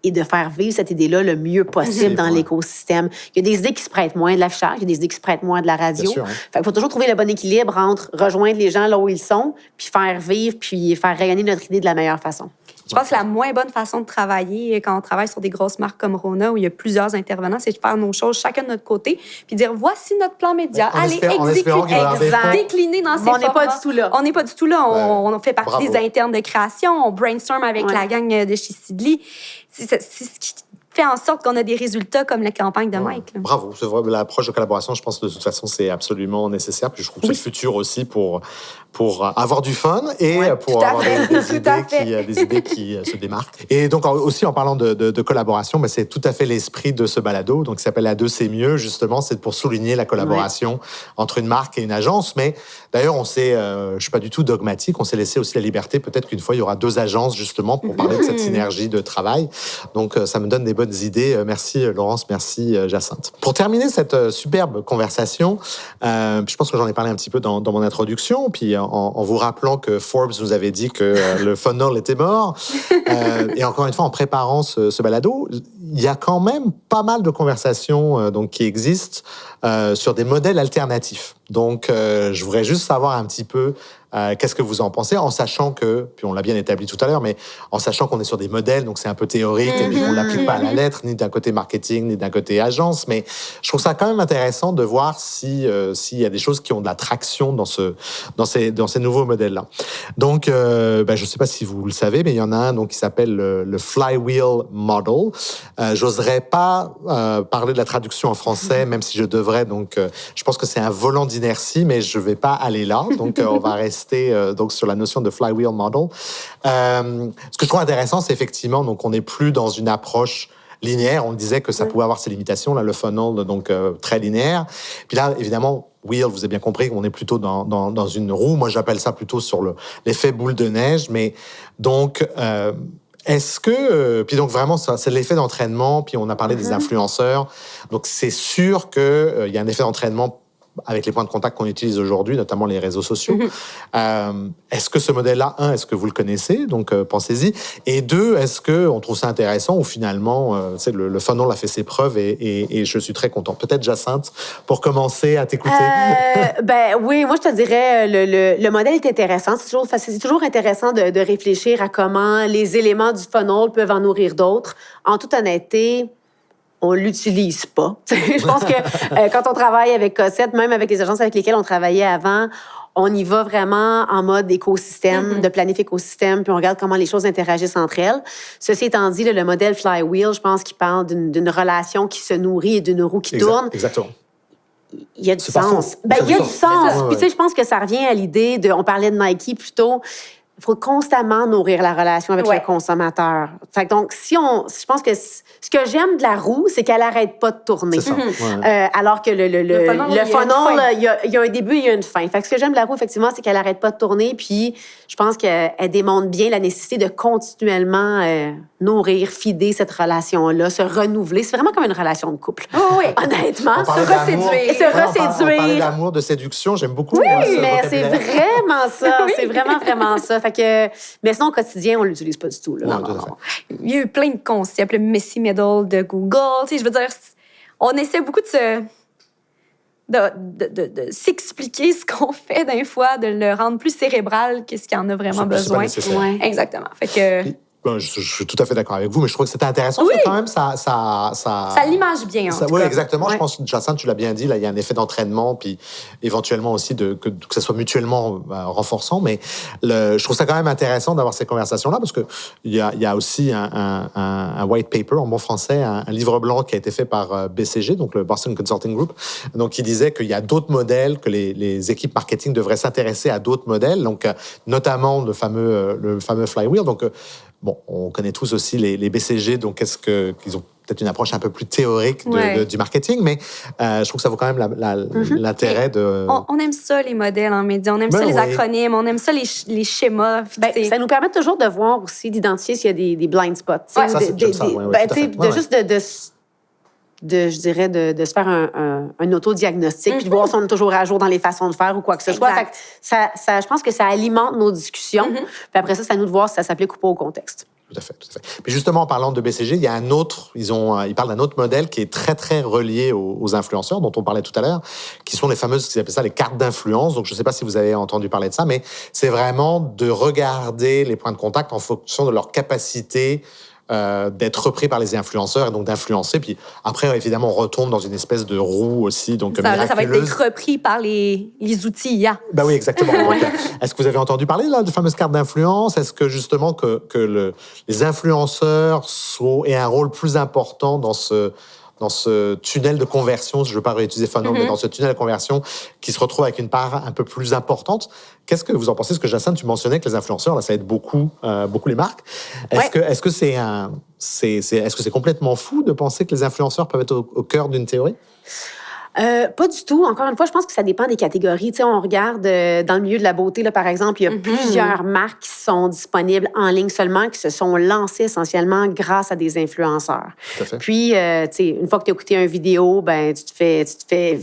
et de faire vivre cette idée-là le mieux possible dans l'écosystème. Il y a des idées qui se prêtent moins de l'affichage, il y a des idées qui se prêtent moins de la radio. Sûr, Fait qu'il faut toujours trouver le bon équilibre entre rejoindre les gens là où ils sont, puis faire vivre, puis faire rayonner notre idée de la meilleure façon. Je pense que la moins bonne façon de travailler quand on travaille sur des grosses marques comme Rona, où il y a plusieurs intervenants, c'est de faire nos choses chacun de notre côté, puis dire voici notre plan média, allez exécuter, décliner dans ces formats. On n'est pas du tout là. On n'est pas du tout là. On fait partie des internes de création, on brainstorm avec la gang de chez Sidley. C'est ce qui fait en sorte qu'on a des résultats comme la campagne de Mike. Là. Bravo, c'est vrai, l'approche de collaboration, je pense que de toute façon, c'est absolument nécessaire. Puis je trouve que c'est le futur aussi pour avoir du fun et pour avoir des idées qui se démarquent. Et donc aussi, en parlant de collaboration, c'est tout à fait l'esprit de ce balado, donc qui s'appelle À deux, c'est mieux, justement, c'est pour souligner la collaboration entre une marque et une agence. Mais d'ailleurs, je suis pas du tout dogmatique, on s'est laissé aussi la liberté, peut-être qu'une fois, il y aura 2 agences, justement, pour parler de cette synergie de travail. Donc, ça me donne des bonnes idées. Merci Laurence, merci Jacinthe. Pour terminer cette superbe conversation, je pense que j'en ai parlé un petit peu dans mon introduction, puis en vous rappelant que Forbes nous avait dit que le funnel était mort. Et encore une fois, en préparant ce balado, il y a quand même pas mal de conversations qui existent sur des modèles alternatifs. Donc, je voudrais juste savoir un petit peu qu'est-ce que vous en pensez, en sachant que, puis on l'a bien établi tout à l'heure, mais en sachant qu'on est sur des modèles, donc c'est un peu théorique, et puis on ne l'applique pas à la lettre, ni d'un côté marketing, ni d'un côté agence, mais je trouve ça quand même intéressant de voir s'il y a des choses qui ont de la traction dans ces nouveaux modèles-là. Donc, je ne sais pas si vous le savez, mais il y en a un donc, qui s'appelle le Flywheel Model. J'oserais pas parler de la traduction en français, même si je devrais, donc je pense que c'est un volant d'inertie, mais je ne vais pas aller là, donc on va rester donc sur la notion de flywheel model. Ce que je trouve intéressant, c'est effectivement donc on n'est plus dans une approche linéaire. On disait que ça pouvait avoir ses limitations, là, le funnel donc très linéaire. Puis là, évidemment, wheel, vous avez bien compris qu'on est plutôt dans une roue. Moi, j'appelle ça plutôt sur l'effet boule de neige. Mais donc est-ce que... puis donc vraiment, c'est l'effet d'entraînement, puis on a parlé des influenceurs. Donc c'est sûr qu'il y a un effet d'entraînement avec les points de contact qu'on utilise aujourd'hui, notamment les réseaux sociaux. Est-ce que ce modèle-là, est-ce que vous le connaissez? Donc, pensez-y. Et 2, est-ce qu'on trouve ça intéressant ou finalement, le funnel a fait ses preuves et je suis très content. Peut-être, Jacinthe, pour commencer à t'écouter. Oui, moi, je te dirais, le modèle est intéressant. C'est toujours intéressant de réfléchir à comment les éléments du funnel peuvent en nourrir d'autres. En toute honnêteté, on l'utilise pas. Je pense que quand on travaille avec Cossette, même avec les agences avec lesquelles on travaillait avant, on y va vraiment en mode écosystème, de planif écosystème, puis on regarde comment les choses interagissent entre elles. Ceci étant dit, le modèle Flywheel, je pense qu'il parle d'une relation qui se nourrit et d'une roue qui tourne. Exactement. Il y a du sens. Il y a du sens. Puis tu sais, je pense que ça revient à l'idée de... On parlait de Nike plus tôt. Il faut constamment nourrir la relation avec le consommateur. Fait que donc, je pense que ce que j'aime de la roue, c'est qu'elle n'arrête pas de tourner. C'est ça. Alors que le funnel, il y a un début et il y a une fin. Fait que ce que j'aime de la roue, effectivement, c'est qu'elle n'arrête pas de tourner. Puis, je pense qu'elle démontre bien la nécessité de continuellement nourrir, fider cette relation-là, se renouveler. C'est vraiment comme une relation de couple. Oui. Honnêtement. Se reséduire. Se on parlait d'amour, de séduction. J'aime beaucoup. Oui, mais c'est vraiment ça. C'est vraiment ça. Fait que, mais sinon, au quotidien, on ne l'utilise pas du tout. Là. Non. Il y a eu plein de concepts, le Messy Middle de Google. Tu sais, je veux dire, on essaie beaucoup de s'expliquer ce qu'on fait d'un fois, de le rendre plus cérébral que ce qu'il en a vraiment besoin. Exactement. Fait que... Je suis tout à fait d'accord avec vous, mais je trouve que c'était intéressant. Oui. Quand même, ça l'image bien, en tout oui, cas. exactement. Je pense que, Jacinthe, tu l'as bien dit, là, il y a un effet d'entraînement, puis éventuellement aussi que ça soit mutuellement renforçant. Mais je trouve ça quand même intéressant d'avoir ces conversations-là, parce qu'il y a aussi un white paper, en bon français, un livre blanc qui a été fait par BCG, donc le Boston Consulting Group, donc qui disait qu'il y a d'autres modèles, que les équipes marketing devraient s'intéresser à d'autres modèles, donc notamment le fameux flywheel. Donc, bon, on connaît tous aussi les BCG, donc qu'ils ont peut-être une approche un peu plus théorique du marketing, mais je trouve que ça vaut quand même l'intérêt de... On aime ça, les modèles en médias, on aime ça, les acronymes, on aime ça, les schémas. Ça nous permet toujours de voir aussi, d'identifier s'il y a des blind spots. Ça, c'est juste je dirais, de se faire un autodiagnostic, puis de voir si on est toujours à jour dans les façons de faire ou quoi que ce soit. Fait que je pense que ça alimente nos discussions. Puis après ça, c'est à nous de voir si ça s'applique ou pas au contexte. Tout à fait, tout à fait. Mais justement, en parlant de BCG, il y a un autre, ils parlent d'un autre modèle qui est très, très relié aux influenceurs, dont on parlait tout à l'heure, qui sont les fameuses, ils appellent ça les cartes d'influence. Donc, je ne sais pas si vous avez entendu parler de ça, mais c'est vraiment de regarder les points de contact en fonction de leur capacité d'être repris par les influenceurs et donc d'influencer. Puis après, évidemment, on retombe dans une espèce de roue aussi. Donc, ça va être repris par les outils IA. Ben oui, exactement. Donc, est-ce que vous avez entendu parler là, de fameuses cartes d'influence? Est-ce que justement que les influenceurs aient un rôle plus important dans ce tunnel de conversion, je ne veux pas réutiliser funnel, mais dans ce tunnel de conversion qui se retrouve avec une part un peu plus importante? Qu'est-ce que vous en pensez? Parce que Jacinthe, tu mentionnais que les influenceurs, là, ça aide beaucoup les marques. Est-ce que c'est complètement fou de penser que les influenceurs peuvent être au cœur d'une théorie? Pas du tout. Encore une fois, je pense que ça dépend des catégories. Tu sais, on regarde dans le milieu de la beauté, là, par exemple, il y a plusieurs marques qui sont disponibles en ligne seulement, qui se sont lancées essentiellement grâce à des influenceurs. Tout à fait. Puis, tu sais, une fois que tu as écouté une vidéo, ben, tu te fais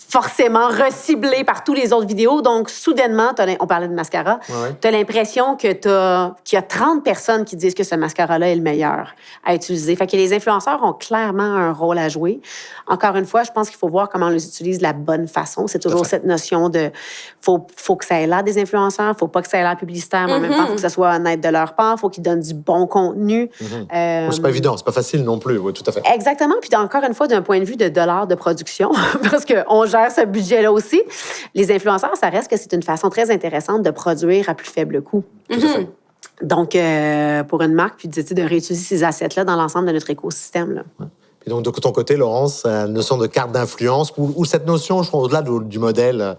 forcément recibler par tous les autres vidéos. Donc, soudainement, on parlait de mascara, tu as l'impression qu'il y a 30 personnes qui disent que ce mascara-là est le meilleur à utiliser. Fait que les influenceurs ont clairement un rôle à jouer. Encore une fois, je pense qu'il faut voir comment on les utilise de la bonne façon. C'est toujours cette notion de faut que ça ait l'air des influenceurs, faut pas que ça ait l'air publicitaire, mais en même temps, faut que ça soit honnête de leur part, faut qu'ils donnent du bon contenu. C'est pas évident, c'est pas facile non plus, oui, tout à fait. Exactement. Puis encore une fois, d'un point de vue de dollars de production, parce qu'on gère ce budget-là aussi, les influenceurs, ça reste que c'est une façon très intéressante de produire à plus faible coût. Tout à fait. Donc, pour une marque, puis de réutiliser ces assets-là dans l'ensemble de notre écosystème. Là. Ouais. Et donc, de ton côté, Laurence, la notion de carte d'influence, ou cette notion, je crois, au-delà du modèle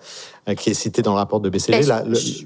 qui est cité dans le rapport de BCG,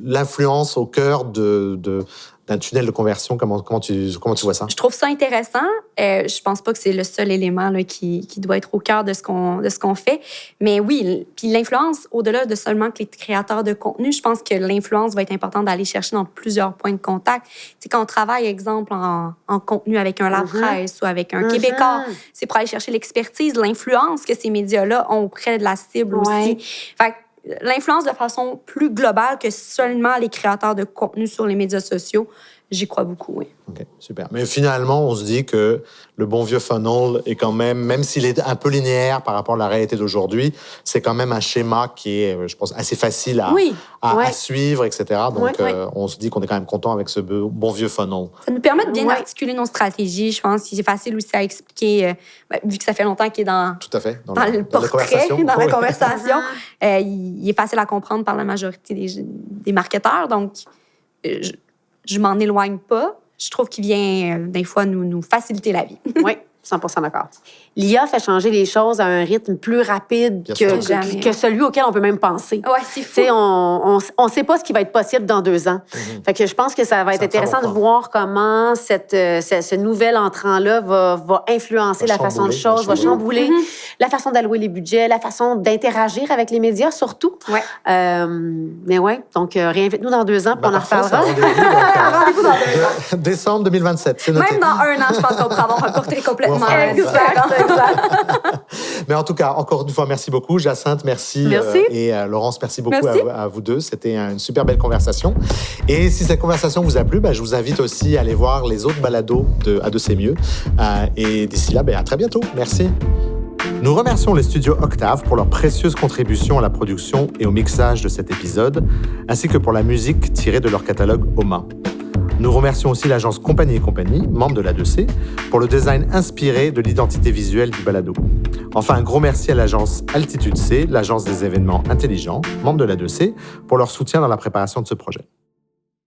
l'influence au cœur d'un tunnel de conversion, comment tu vois ça? Je trouve ça intéressant. Je pense pas que c'est le seul élément là, qui doit être au cœur de ce qu'on fait. Mais oui, puis l'influence, au-delà de seulement que les créateurs de contenu, je pense que l'influence va être importante d'aller chercher dans plusieurs points de contact. C'est quand on travaille, exemple, en contenu avec un La Presse ou avec un Québécois, c'est pour aller chercher l'expertise, l'influence que ces médias-là ont auprès de la cible aussi. Fait que l'influence de façon plus globale que seulement les créateurs de contenu sur les médias sociaux, j'y crois beaucoup, oui. OK, super. Mais finalement, on se dit que le bon vieux funnel est quand même s'il est un peu linéaire par rapport à la réalité d'aujourd'hui, c'est quand même un schéma qui est, je pense, assez facile à suivre, etc. Donc, on se dit qu'on est quand même content avec ce bon vieux funnel. Ça nous permet de bien articuler nos stratégies. Je pense que c'est facile aussi à expliquer, vu que ça fait longtemps qu'il est dans le portrait, dans la conversation. Il est facile à comprendre par la majorité des marketeurs. Donc, je m'en éloigne pas. Je trouve qu'il vient, des fois, nous faciliter la vie. Oui, 100% d'accord. L'IA fait changer les choses à un rythme plus rapide que celui auquel on peut même penser. Oui, c'est fou. On ne sait pas ce qui va être possible dans 2 ans. Fait que je pense que ça va être intéressant de voir comment ce nouvel entrant-là va influencer la façon de choses, va chambouler la façon d'allouer les budgets, la façon d'interagir avec les médias, surtout. Ouais. Mais donc réinvite-nous dans 2 ans, puis on en reparlera. Rendez-vous dans 2 ans. Décembre 2027, c'est noté. Même dans 1 an, je pense qu'on pourra avoir un portrait complètement exact. Mais en tout cas, encore une fois, merci beaucoup. Jacinthe, merci. Et Laurence, merci beaucoup à vous deux. C'était une super belle conversation. Et si cette conversation vous a plu, je vous invite aussi à aller voir les autres balados de À deux, c'est mieux. Et d'ici là, à très bientôt. Merci. Nous remercions les studios Octave pour leur précieuse contribution à la production et au mixage de cet épisode, ainsi que pour la musique tirée de leur catalogue Oma. Nous remercions aussi l'agence Compagnie & Compagnie, membre de l'A2C, pour le design inspiré de l'identité visuelle du balado. Enfin, un gros merci à l'agence Altitude C, l'agence des événements intelligents, membre de l'A2C, pour leur soutien dans la préparation de ce projet.